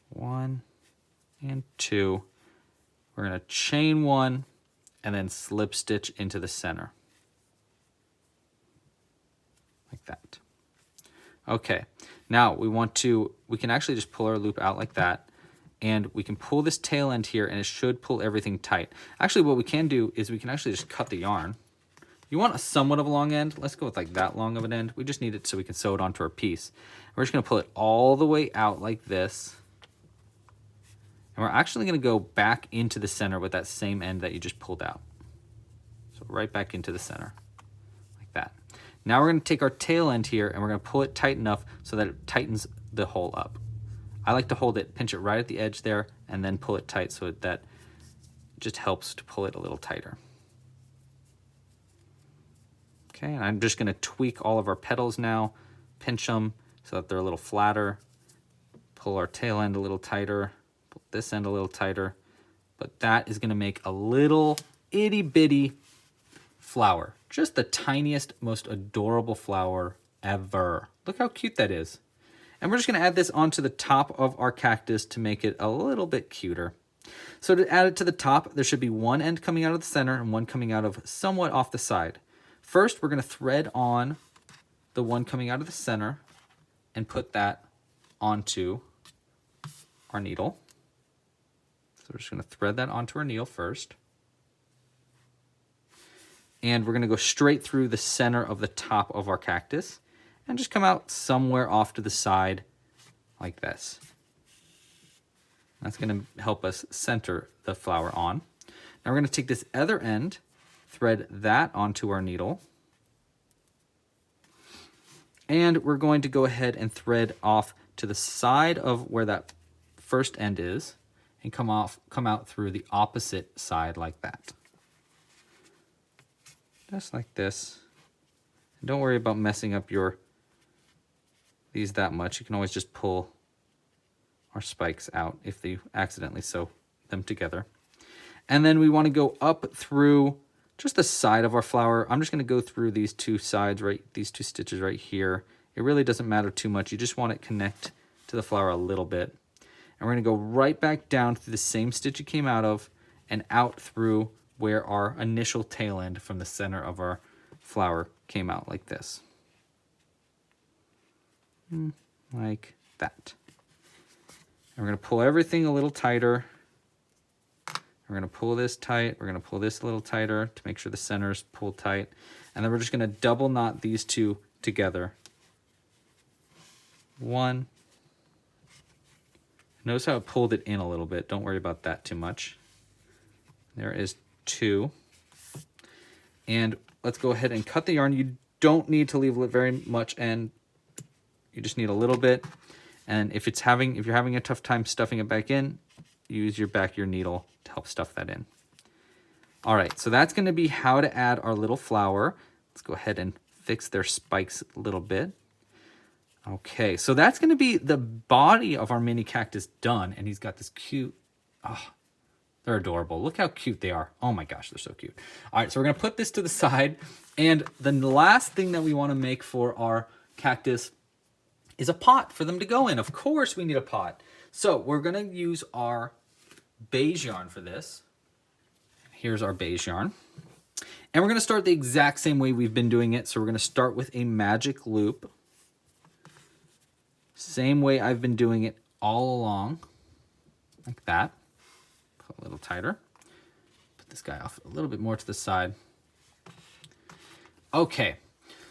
1 and 2. We're going to chain 1 and then slip stitch into the center. Like that. Okay, now we can actually just pull our loop out like that, and we can pull this tail end here, and it should pull everything tight. Actually, what we can do is we can actually just cut the yarn. You want a somewhat of a long end. Let's go with like that long of an end. We just need it so we can sew it onto our piece. We're just going to pull it all the way out like this. And we're actually going to go back into the center with that same end that you just pulled out. So right back into the center, like that. Now we're going to take our tail end here and we're going to pull it tight enough so that it tightens the hole up. I like to hold it, pinch it right at the edge there, and then pull it tight so that it just helps to pull it a little tighter. Okay, and I'm just going to tweak all of our petals now, pinch them, so that they're a little flatter. Pull our tail end a little tighter, pull this end a little tighter, but that is gonna make a little itty bitty flower. Just the tiniest, most adorable flower ever. Look how cute that is. And we're just gonna add this onto the top of our cactus to make it a little bit cuter. So to add it to the top, there should be one end coming out of the center and one coming out of somewhat off the side. First, we're gonna thread on the one coming out of the center and put that onto our needle. So we're just gonna thread that onto our needle first. And we're gonna go straight through the center of the top of our cactus and just come out somewhere off to the side like this. That's gonna help us center the flower on. Now we're gonna take this other end, thread that onto our needle, and we're going to go ahead and thread off to the side of where that first end is and come out through the opposite side like that. Just like this. And don't worry about messing up these that much. You can always just pull our spikes out if you accidentally sew them together. And then we want to go up through just the side of our flower. I'm just going to go through these two sides, these two stitches right here. It really doesn't matter too much. You just want it connect to the flower a little bit. And we're going to go right back down through the same stitch it came out of and out through where our initial tail end from the center of our flower came out like this. Like that. And we're going to pull everything a little tighter. We're going to pull this tight. We're going to pull this a little tighter to make sure the center's pulled tight. And then we're just going to double knot these two together. One. Notice how it pulled it in a little bit. Don't worry about that too much. There is two. And let's go ahead and cut the yarn. You don't need to leave very much end. You just need a little bit. And if you're having a tough time stuffing it back in, use your needle to help stuff that in. All right, so that's going to be how to add our little flower. Let's go ahead and fix their spikes a little bit. Okay, so that's going to be the body of our mini cactus done. And he's got this cute, they're adorable. Look how cute they are. Oh my gosh, they're so cute. All right, so we're going to put this to the side. And the last thing that we want to make for our cactus is a pot for them to go in. Of course we need a pot. So we're going to use our beige yarn for this. Here's our beige yarn. And we're going to start the exact same way we've been doing it. So we're going to start with a magic loop. Same way I've been doing it all along. Like that. Put a little tighter. Put this guy off a little bit more to the side. Okay.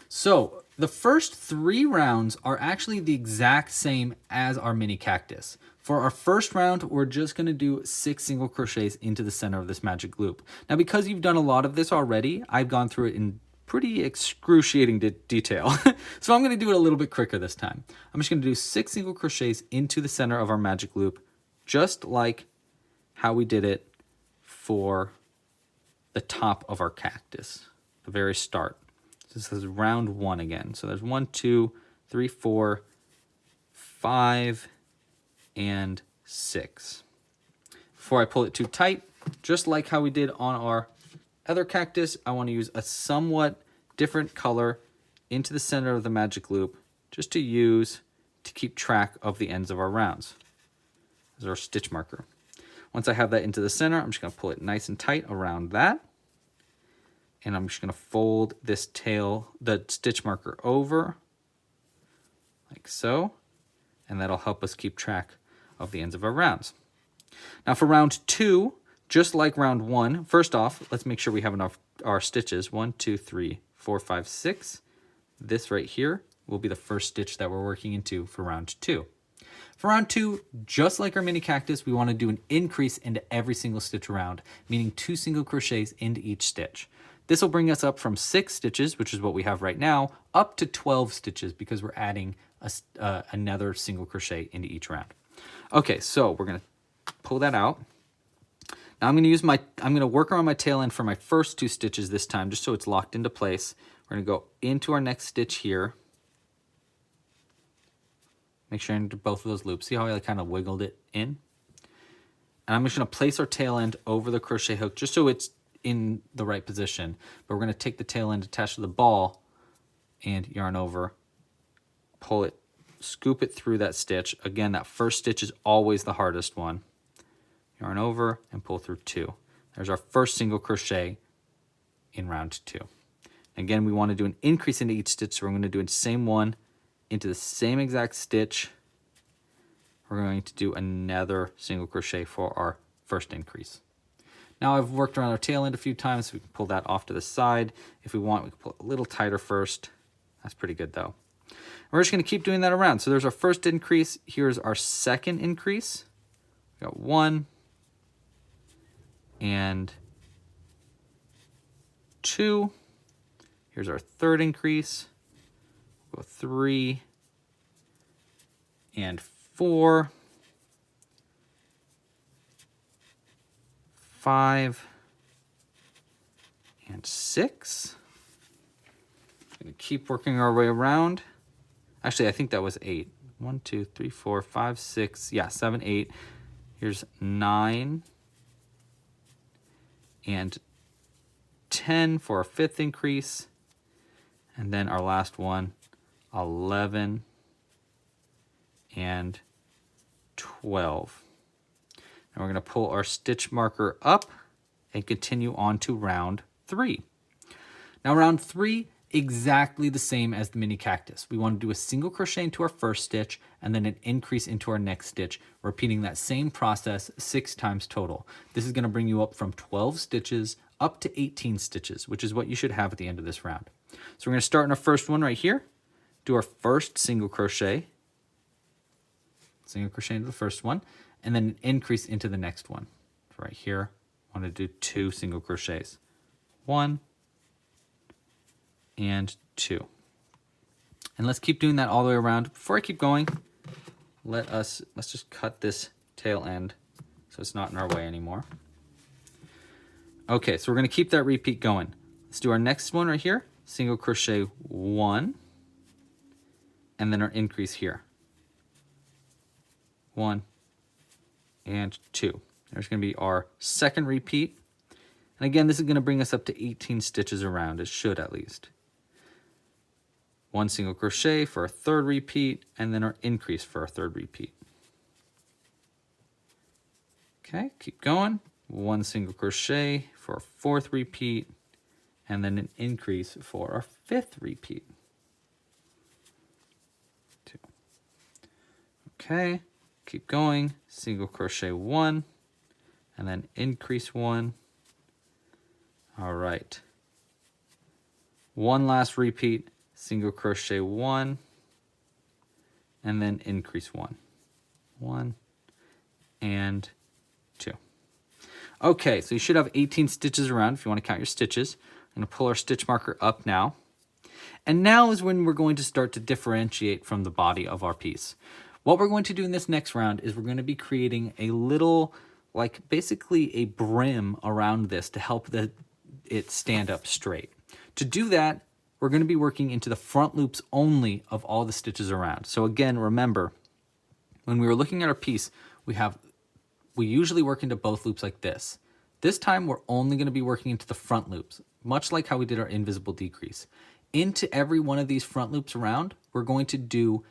So the first 3 rounds are actually the exact same as our mini cactus. For our first round, we're just going to do 6 single crochets into the center of this magic loop. Now, because you've done a lot of this already, I've gone through it in pretty excruciating detail. So I'm going to do it a little bit quicker this time. I'm just going to do 6 single crochets into the center of our magic loop, just like how we did it for the top of our cactus, the very start. This is round 1 again. So there's 1, 2, 3, 4, 5, and 6. Before I pull it too tight, just like how we did on our other cactus, I want to use a somewhat different color into the center of the magic loop just to keep track of the ends of our rounds. This is our stitch marker. Once I have that into the center, I'm just going to pull it nice and tight around that. And I'm just going to fold this the stitch marker over like so. And that'll help us keep track of the ends of our rounds. Now for round 2, just like round 1, first off, let's make sure we have enough our stitches. 1, 2, 3, 4, 5, 6. This right here will be the first stitch that we're working into for round 2. For round 2, just like our mini cactus, we want to do an increase into every single stitch around, meaning 2 single crochets into each stitch. This will bring us up from 6 stitches, which is what we have right now, up to 12 stitches because we're adding another single crochet into each round. Okay, so we're going to pull that out. Now I'm going to work around my tail end for my first 2 stitches this time, just so it's locked into place. We're going to go into our next stitch here. Make sure you're into both of those loops. See how I kind of wiggled it in? And I'm just going to place our tail end over the crochet hook just so it's in the right position. But we're going to take the tail end attached to the ball and yarn over, pull it, scoop it through that stitch. Again, that first stitch is always the hardest one. Yarn over and pull through 2. There's our first single crochet in round 2. Again, we want to do an increase into each stitch, so we're going to do the same one into the same exact stitch. We're going to do another single crochet for our first increase. Now I've worked around our tail end a few times, so we can pull that off to the side. If we want, we can pull it a little tighter first. That's pretty good though. We're just going to keep doing that around. So there's our first increase. Here's our second increase. We got 1 and 2. Here's our third increase. We'll go 3 and 4, 5 and 6. We're going to keep working our way around. Actually, I think that was 8. 1, 2, 3, 4, 5, 6. Yeah, 7, 8. Here's 9 and 10 for our fifth increase. And then our last one, 11 and 12. And we're going to pull our stitch marker up and continue on to round 3. Now round 3, exactly the same as the mini cactus. We want to do a single crochet into our first stitch and then an increase into our next stitch, repeating that same process 6 times total. This is going to bring you up from 12 stitches up to 18 stitches, which is what you should have at the end of this round. So we're going to start in our first one right here, do our first single crochet into the first one, and then an increase into the next one. So right here, I want to do 2 single crochets. 1 and 2. And let's keep doing that all the way around. Before I keep going, let's just cut this tail end so it's not in our way anymore. Okay, so we're going to keep that repeat going. Let's do our next one right here. Single crochet 1, and then our increase here. 1 and 2. There's going to be our second repeat. And again, this is going to bring us up to 18 stitches around. It should at least. 1 single crochet for our third repeat, and then our increase for our third repeat. Okay, keep going. 1 single crochet for our fourth repeat, and then an increase for our fifth repeat. 2. Okay, keep going. Single crochet 1, and then increase 1. All right. 1 last repeat, single crochet 1, and then increase 1. 1 and 2. Okay, so you should have 18 stitches around if you want to count your stitches. I'm going to pull our stitch marker up now. And now is when we're going to start to differentiate from the body of our piece. What we're going to do in this next round is we're going to be creating a little, like basically a brim around this to help it stand up straight. To do that, we're going to be working into the front loops only of all the stitches around. So again, remember, when we were looking at our piece, we usually work into both loops like this. This time, we're only going to be working into the front loops, much like how we did our invisible decrease. Into every one of these front loops around, we're going to do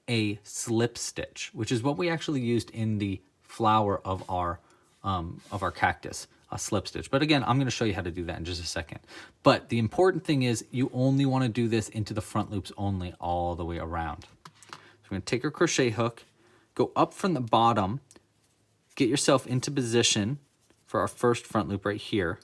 a slip stitch, which is what we actually used in the flower of our cactus, a slip stitch. But again, I'm going to show you how to do that in just a second. But the important thing is you only want to do this into the front loops only all the way around. So we're going to take our crochet hook, go up from the bottom, get yourself into position for our first front loop right here,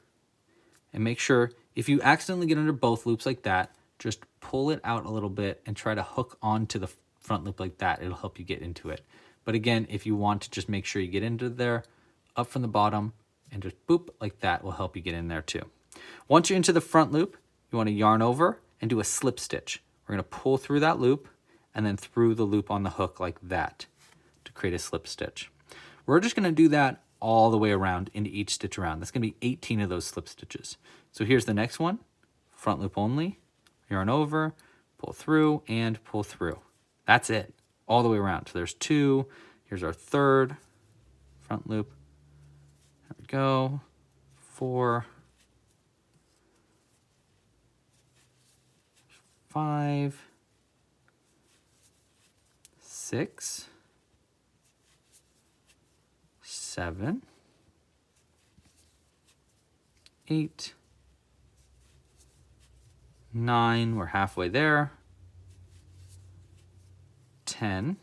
and make sure if you accidentally get under both loops like that, just pull it out a little bit and try to hook onto the front loop like that. It'll help you get into it. But again, if you want to just make sure you get into there, up from the bottom, and just boop like that will help you get in there too. Once you're into the front loop, you want to yarn over and do a slip stitch. We're going to pull through that loop and then through the loop on the hook like that to create a slip stitch. We're just going to do that all the way around into each stitch around. That's going to be 18 of those slip stitches. So here's the next one, front loop only, yarn over, pull through, and pull through. That's it. all the way around. So there's 2, here's our 3rd front loop. There we go. 4, 5, 6, 7, 8, 9, we're halfway there. 10,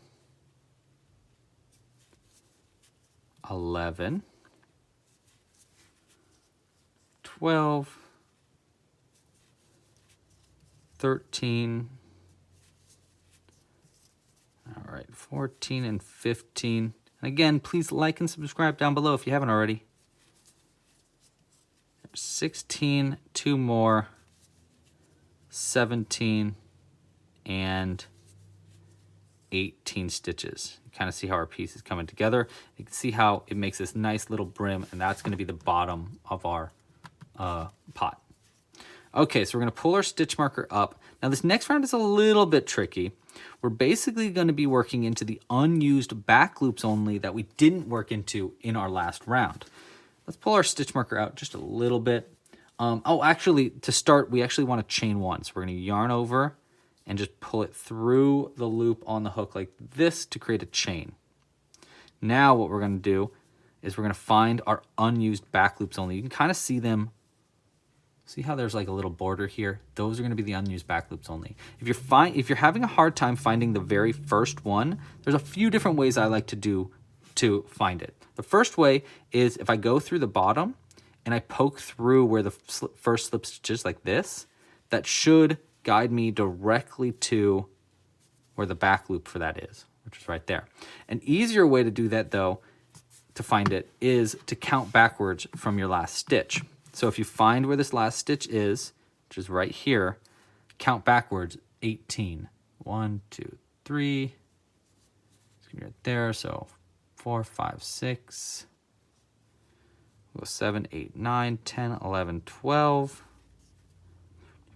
11, 12, 13, all right, 14 and 15. And again, please like and subscribe down below if you haven't already. 16, 2 more, 17, and 18 stitches. You kind of see how our piece is coming together. You can see how it makes this nice little brim, and that's going to be the bottom of our pot. Okay, so we're going to pull our stitch marker up. Now this next round is a little bit tricky. We're basically going to be working into the unused back loops only that we didn't work into in our last round. Let's pull our stitch marker out just a little bit. Oh, actually, to start, we actually want to chain 1. So we're going to yarn over and just pull it through the loop on the hook like this to create a chain. Now what we're going to do is we're going to find our unused back loops only. You can kind of see them. See how there's like a little border here? Those are going to be the unused back loops only. If you're having a hard time finding the very first one, there's a few different ways I like to do to find it. The first way is if I go through the bottom and I poke through where the first slip stitch is like this, that should guide me directly to where the back loop for that is, which is right there. An easier way to do that though, to find it, is to count backwards from your last stitch. So if you find where this last stitch is, which is right here, count backwards 18. 1, 2, 3. It's gonna be right there. So 4, 5, 6. We'll go 7, 8, 9, 10, 11, 12,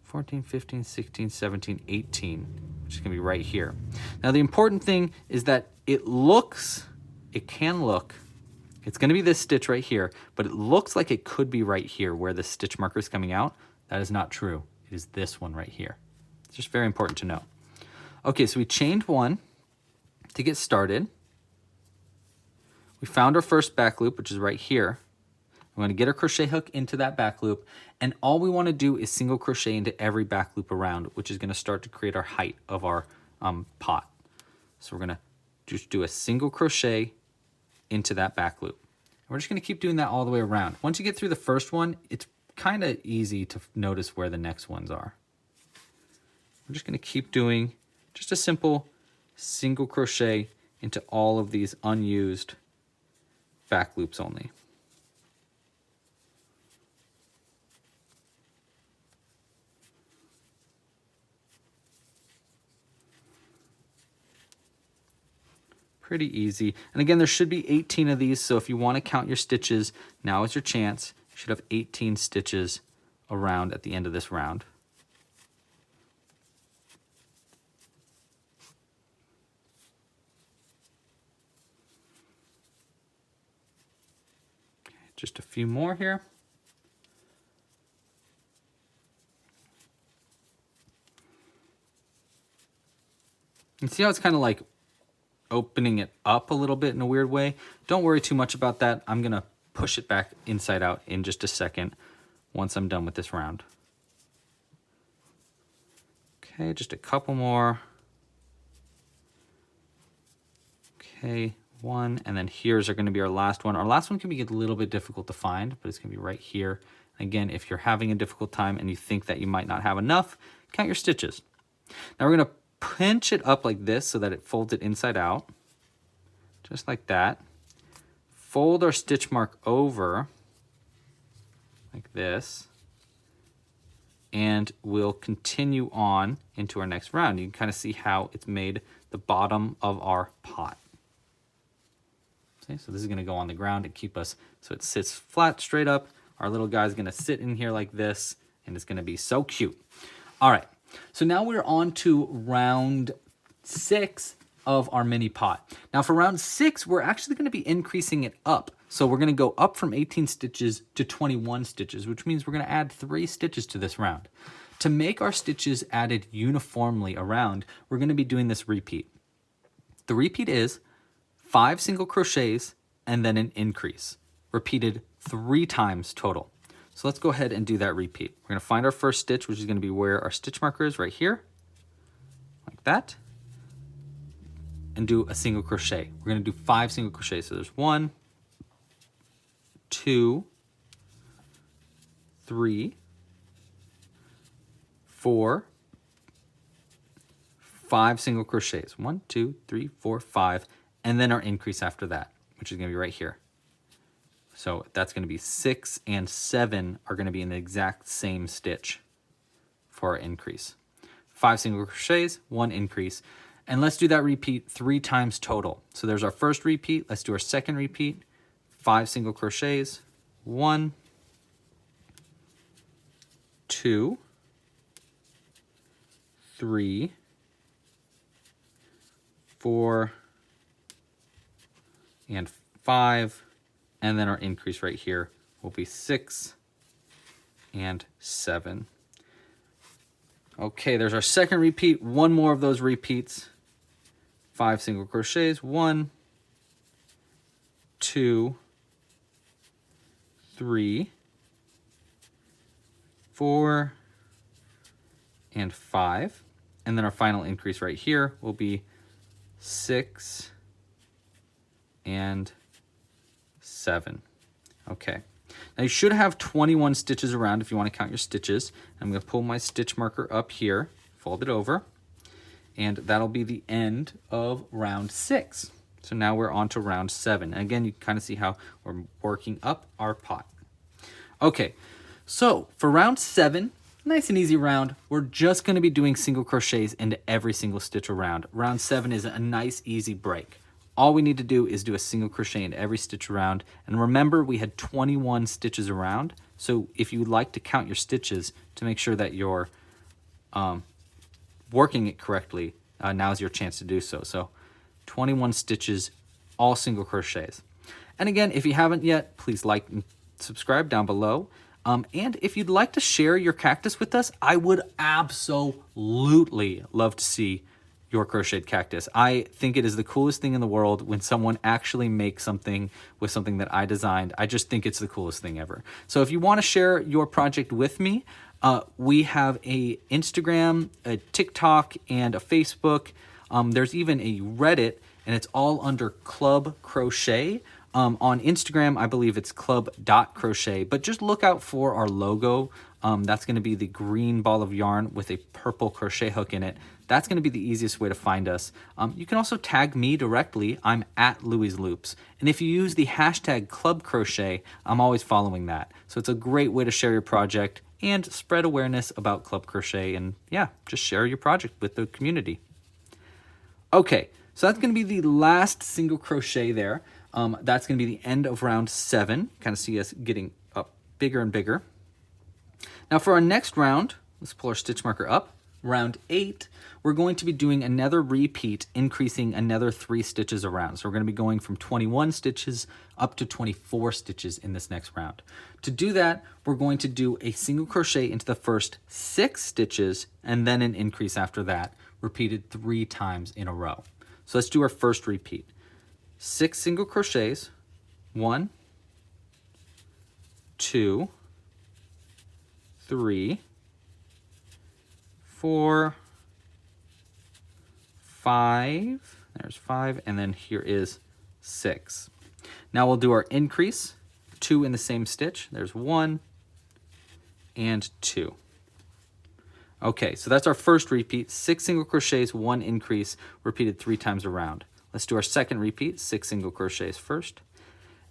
14, 15, 16, 17, 18, which is gonna be right here. Now the important thing is that it can look, it's going to be this stitch right here, but it looks like it could be right here where the stitch marker is coming out. That is not true. It is this one right here. It's just very important to know. Okay, so we chained 1 to get started. We found our first back loop, which is right here. We're going to get our crochet hook into that back loop, and all we want to do is single crochet into every back loop around, which is going to start to create our height of our pot. So we're going to just do a single crochet into that back loop. And we're just going to keep doing that all the way around. Once you get through the first one, it's kind of easy to notice where the next ones are. We're just going to keep doing just a simple single crochet into all of these unused back loops only. Pretty easy. And again, there should be 18 of these, so if you want to count your stitches, now is your chance. You should have 18 stitches around at the end of this round. Okay, just a few more here. You see how it's kind of like opening it up a little bit in a weird way? Don't worry too much about that. I'm gonna push it back inside out in just a second once I'm done with this round. Okay, just a couple more. Okay, 1, and then here's are gonna be our last one. Our last one can be a little bit difficult to find, but it's gonna be right here. Again, if you're having a difficult time and you think that you might not have enough, count your stitches. Now we're gonna pinch it up like this so that it folds it inside out, just like that. Fold our stitch mark over like this, and we'll continue on into our next round. You can kind of see how it's made the bottom of our pot. Okay, so this is going to go on the ground to keep us so it sits flat straight up. Our little guy's going to sit in here like this, and it's going to be so cute. All right. So now we're on to round 6 of our mini pot. Now for round 6, we're actually going to be increasing it up. So we're going to go up from 18 stitches to 21 stitches, which means we're going to add 3 stitches to this round. To make our stitches added uniformly around, we're going to be doing this repeat. The repeat is 5 single crochets and then an increase, repeated 3 times total. So let's go ahead and do that repeat. We're going to find our first stitch, which is going to be where our stitch marker is, right here, like that, and do a single crochet. We're going to do 5 single crochets. So there's 1, 2, 3, 4, 5 single crochets. 1, 2, 3, 4, 5, and then our increase after that, which is going to be right here. So that's going to be 6 and 7 are going to be in the exact same stitch for our increase. 5 single crochets, 1 increase. And let's do that repeat 3 times total. So there's our first repeat. Let's do our second repeat. 5 single crochets, 1, 2, 3, 4, and 5. And then our increase right here will be 6 and 7. Okay, there's our second repeat. 1 more of those repeats. 5 single crochets. 1, 2, 3, 4, and 5. And then our final increase right here will be 6 and 7. Okay. Now you should have 21 stitches around if you want to count your stitches. I'm going to pull my stitch marker up here, fold it over, and that'll be the end of round 6. So now we're on to round 7. And again, you can kind of see how we're working up our pot. Okay, so for round 7, nice and easy round, we're just going to be doing single crochets into every single stitch around. Round 7 is a nice easy break. All we need to do is do a single crochet in every stitch around. And remember, we had 21 stitches around. So if you would like to count your stitches to make sure that you're working it correctly, now's your chance to do so. So 21 stitches, all single crochets. And again, if you haven't yet, please like and subscribe down below. And if you'd like to share your cactus with us, I would absolutely love to see your crocheted cactus. I think it is the coolest thing in the world when someone actually makes something with something that I designed. I just think it's the coolest thing ever. So if you want to share your project with me, we have a Instagram, a TikTok, and a Facebook. There's even a Reddit, and it's all under Club Crochet. On Instagram, I believe it's club.crochet, but just look out for our logo. That's going to be the green ball of yarn with a purple crochet hook in it. That's going to be the easiest way to find us. You can also tag me directly. I'm at Louie's Loops. And if you use the hashtag Club Crochet, I'm always following that. So it's a great way to share your project and spread awareness about Club Crochet. And yeah, just share your project with the community. Okay, so that's going to be the last single crochet there. That's going to be the end of round 7. Kind of see us getting up bigger and bigger. Now for our next round, let's pull our stitch marker up. Round 8, we're going to be doing another repeat, increasing another 3 stitches around. So we're going to be going from 21 stitches up to 24 stitches in this next round. To do that, we're going to do a single crochet into the first 6 stitches and then an increase after that, repeated 3 times in a row. So let's do our first repeat. 6 single crochets, 1, 2, 3, 4, 5, there's 5, and then here is 6. Now we'll do our increase, 2 in the same stitch. There's 1 and 2. Okay, so that's our first repeat, 6 single crochets, 1 increase, repeated 3 times around. Let's do our second repeat, 6 single crochets first.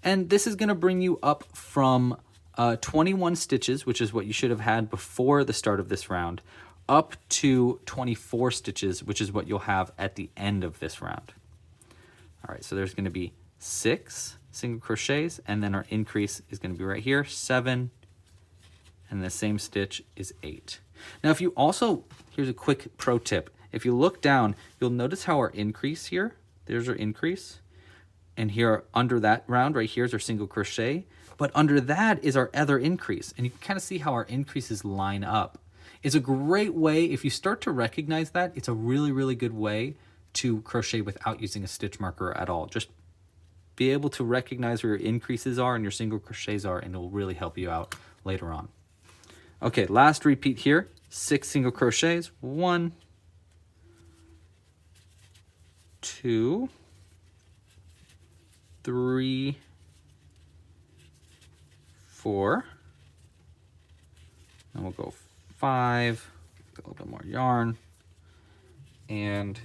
And this is going to bring you up from 21 stitches, which is what you should have had before the start of this round, up to 24 stitches, which is what you'll have at the end of this round. All right, so there's going to be 6 single crochets, and then our increase is going to be right here, 7, and the same stitch is 8. Now, if you also, here's a quick pro tip. if you look down, you'll notice how our increase here, there's our increase. And here under that round right here is our single crochet. But under that is our other increase. And you can kind of see how our increases line up. It's a great way, if you start to recognize that, it's a really, really good way to crochet without using a stitch marker at all. Just be able to recognize where your increases are and your single crochets are, and it will really help you out later on. Okay, last repeat here, 6 single crochets, 1, 2, 3, 4, and we'll go 5, get a little bit more yarn, and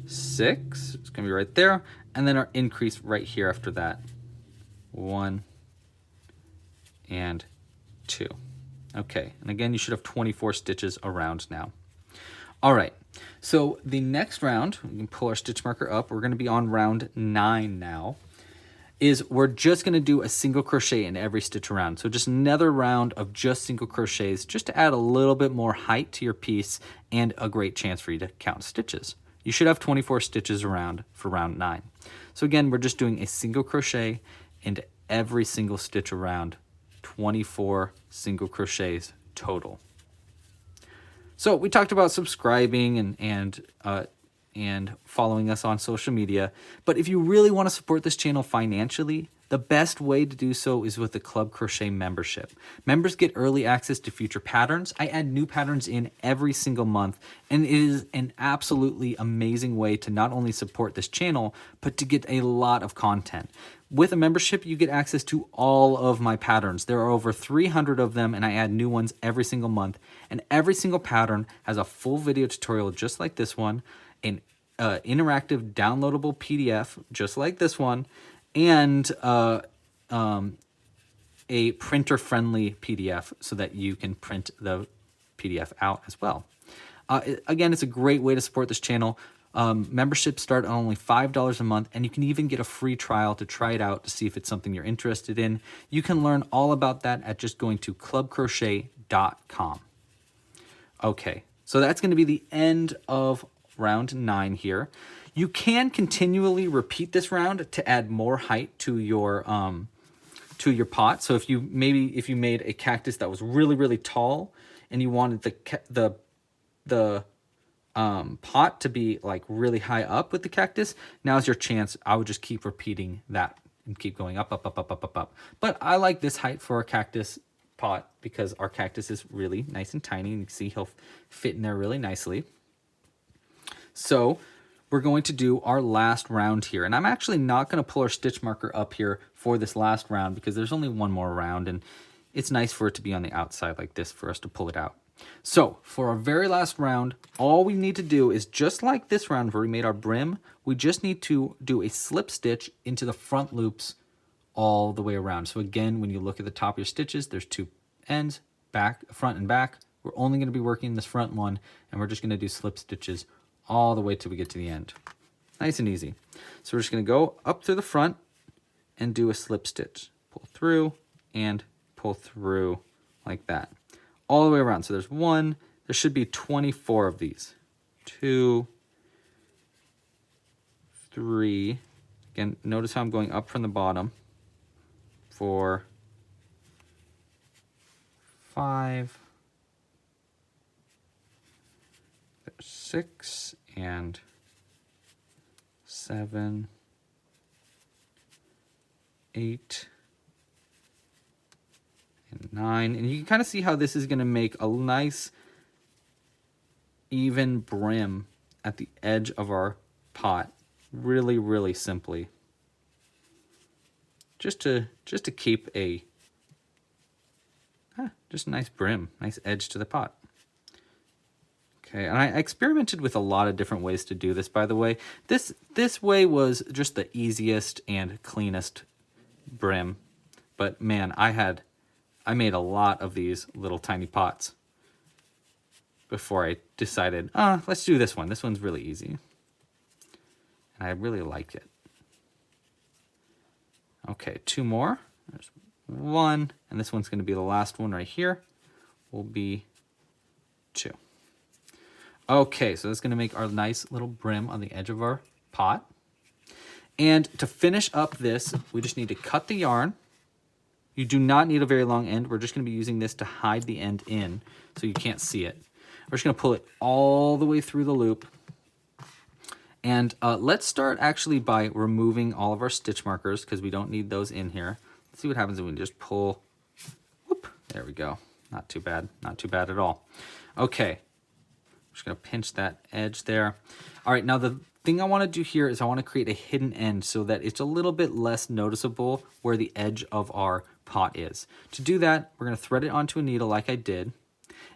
6, it's gonna be right there, and then our increase right here after that, 1 and 2. Okay, and again, you should have 24 stitches around now. All right, so the next round, we can pull our stitch marker up, we're gonna be on round 9 now, is we're just gonna do a single crochet in every stitch around. So just another round of just single crochets, just to add a little bit more height to your piece and a great chance for you to count stitches. You should have 24 stitches around for round 9. So again, we're just doing a single crochet into every single stitch around, 24 single crochets total. So we talked about subscribing and following us on social media, but if you really want to support this channel financially, the best way to do so is with the Club Crochet membership. Members get early access to future patterns. I add new patterns in every single month, and it is an absolutely amazing way to not only support this channel, but to get a lot of content. With a membership, you get access to all of my patterns. There are over 300 of them, and I add new ones every single month. And every single pattern has a full video tutorial just like this one, an interactive downloadable PDF just like this one, and a printer-friendly PDF so that you can print the PDF out as well. Again, it's a great way to support this channel. Memberships start at only $5 a month, and you can even get a free trial to try it out to see if it's something you're interested in. You can learn all about that at just going to clubcrochet.com. Okay, so that's going to be the end of round 9 here. You can continually repeat this round to add more height to your pot. So if you made a cactus that was really, really tall and you wanted the pot to be like really high up with the cactus, now's your chance. I would just keep repeating that and keep going up, up, up, up, up, up, up. But I like this height for a cactus pot because our cactus is really nice and tiny, and you can see he'll fit in there really nicely. So we're going to do our last round here, and I'm actually not going to pull our stitch marker up here for this last round because there's only one more round, and it's nice for it to be on the outside like this for us to pull it out. So for our very last round, all we need to do is just like this round where we made our brim, we just need to do a slip stitch into the front loops all the way around. So again, when you look at the top of your stitches, there's 2 ends, back, front and back. We're only going to be working this front one, and we're just going to do slip stitches all the way till we get to the end. Nice and easy. So we're just going to go up through the front and do a slip stitch. Pull through and pull through like that. All the way around. So there's 1, there should be 24 of these. 2, 3. Again, notice how I'm going up from the bottom. 4, 5, 6, and 7, 8, and 9. And you can kind of see how this is going to make a nice even brim at the edge of our pot really, really simply. Just to keep a just a nice brim, nice edge to the pot. Okay, and I experimented with a lot of different ways to do this, by the way. This way was just the easiest and cleanest brim. But man, I made a lot of these little tiny pots before I decided, let's do this one. This one's really easy. And I really like it. Okay, 2 more. There's 1, and this one's going to be the last one right here. Will be 2. Okay, so that's gonna make our nice little brim on the edge of our pot. And to finish up this, we just need to cut the yarn. You do not need a very long end. We're just gonna be using this to hide the end in so you can't see it. We're just gonna pull it all the way through the loop. And let's start actually by removing all of our stitch markers because we don't need those in here. Let's see what happens when we just pull, whoop, there we go. Not too bad, not too bad at all. Okay, I'm just gonna pinch that edge there. All right, now the thing I wanna do here is I wanna create a hidden end so that it's a little bit less noticeable where the edge of our pot is. To do that, we're gonna thread it onto a needle like I did,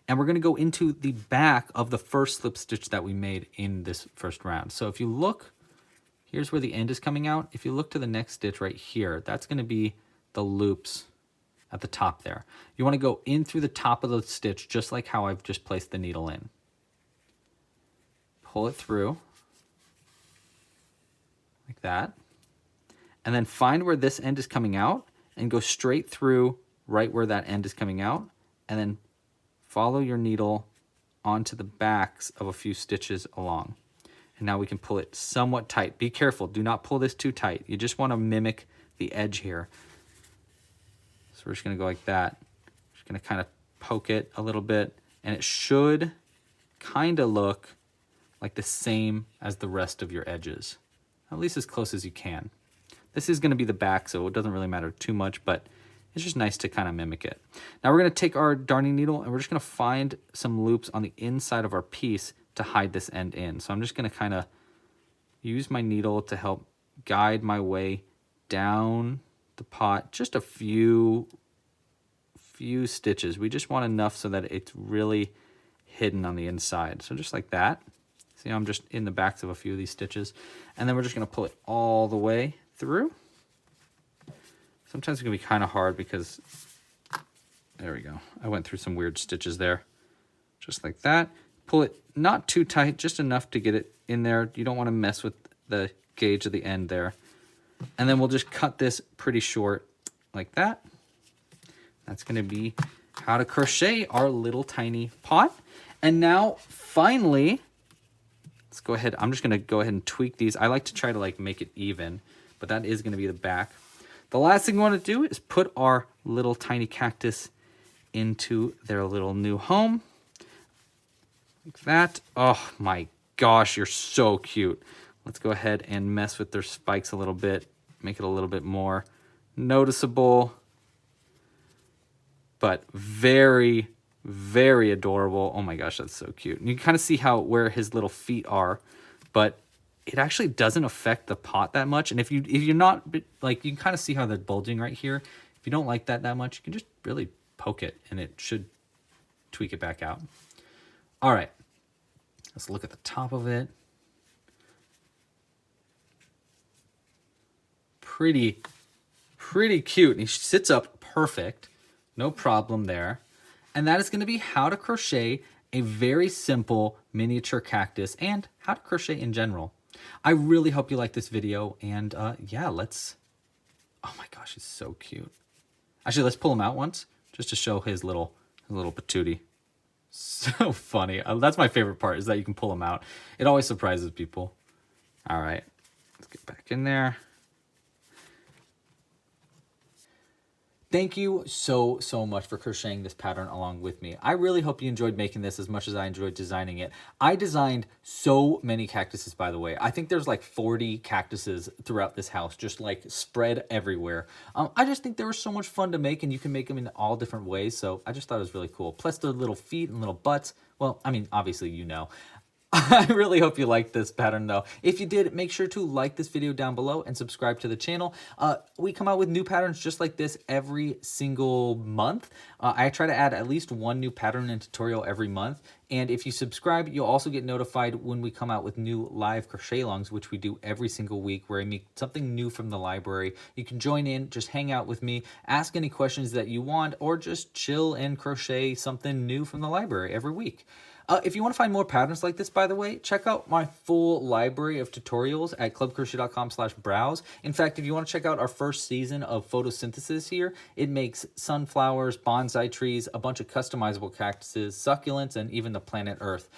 and we're gonna go into the back of the first slip stitch that we made in this first round. So if you look, here's where the end is coming out. If you look to the next stitch right here, that's gonna be the loops at the top there. You wanna go in through the top of the stitch just like how I've just placed the needle in. Pull it through, like that. And then find where this end is coming out and go straight through right where that end is coming out, and then follow your needle onto the backs of a few stitches along. And now we can pull it somewhat tight. Be careful, do not pull this too tight. You just wanna mimic the edge here. So we're just gonna go like that. Just gonna kind of poke it a little bit, and it should kind of look like the same as the rest of your edges, at least as close as you can. This is gonna be the back, so it doesn't really matter too much, but it's just nice to kind of mimic it. Now we're gonna take our darning needle and we're just gonna find some loops on the inside of our piece to hide this end in. So I'm just gonna kind of use my needle to help guide my way down the pot, just a few stitches. We just want enough so that it's really hidden on the inside. So just like that. See, I'm just in the backs of a few of these stitches. And then we're just gonna pull it all the way through. Sometimes it can be kind of hard because, there we go. I went through some weird stitches there. Just like that. Pull it not too tight, just enough to get it in there. You don't want to mess with the gauge of the end there. And then we'll just cut this pretty short like that. That's gonna be how to crochet our little tiny pot. And now, finally, let's go ahead. I'm just gonna go ahead and tweak these. I like to try to like make it even, but that is gonna be the back. The last thing we want to do is put our little tiny cactus into their little new home. Like that. Oh my gosh, you're so cute. Let's go ahead and mess with their spikes a little bit, make it a little bit more noticeable, but very, very adorable. Oh my gosh, that's so cute. And you can kind of see where his little feet are, but it actually doesn't affect the pot that much. And if you're not, like, you can kind of see how they're bulging right here. If you don't like that much, you can just really poke it and it should tweak it back out. All right, let's look at the top of it. Pretty cute. And he sits up perfect, no problem there. And that is gonna be how to crochet a very simple miniature cactus and how to crochet in general. I really hope you like this video, and yeah, oh my gosh, he's so cute. Actually, let's pull him out once, just to show his little patootie. So funny. That's my favorite part, is that you can pull him out. It always surprises people. All right, let's get back in there. Thank you so much for crocheting this pattern along with me. I really hope you enjoyed making this as much as I enjoyed designing it. I designed so many cactuses, by the way. I think there's like 40 cactuses throughout this house, just like spread everywhere. I just think they were so much fun to make, and you can make them in all different ways. So I just thought it was really cool. Plus their little feet and little butts. Well, I mean, obviously, you know. I really hope you liked this pattern though. If you did, make sure to like this video down below and subscribe to the channel. We come out with new patterns just like this every single month. I try to add at least one new pattern and tutorial every month. And if you subscribe, you'll also get notified when we come out with new live crochet alongs, which we do every single week, where I make something new from the library. You can join in, just hang out with me, ask any questions that you want, or just chill and crochet something new from the library every week. If you want to find more patterns like this, by the way, check out my full library of tutorials at clubcrochet.com/browse. In fact, if you want to check out our first season of photosynthesis here, it makes sunflowers, bonsai trees, a bunch of customizable cactuses, succulents, and even the planet Earth.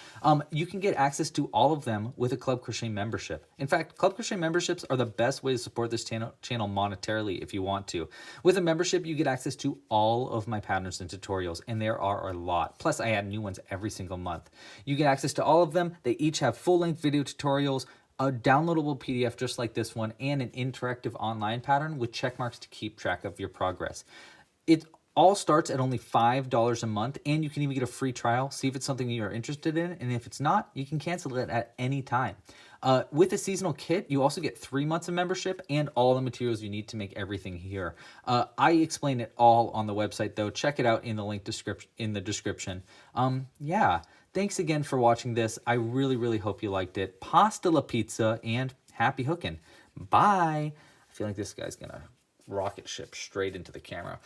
You can get access to all of them with a Club Crochet membership. In fact, Club Crochet memberships are the best way to support this channel monetarily if you want to. With a membership, you get access to all of my patterns and tutorials, and there are a lot. Plus, I add new ones every single month. You get access to all of them. They each have full-length video tutorials, a downloadable PDF just like this one, and an interactive online pattern with check marks to keep track of your progress. It all starts at only $5 a month, and you can even get a free trial, see if it's something you're interested in, and if it's not, you can cancel it at any time. With the seasonal kit, you also get 3 months of membership and all the materials you need to make everything here. I explain it all on the website, though. Check it out in the link in the description. Yeah, thanks again for watching this. I really, really hope you liked it. Pasta la pizza, and happy hooking. Bye. I feel like this guy's gonna rocket ship straight into the camera.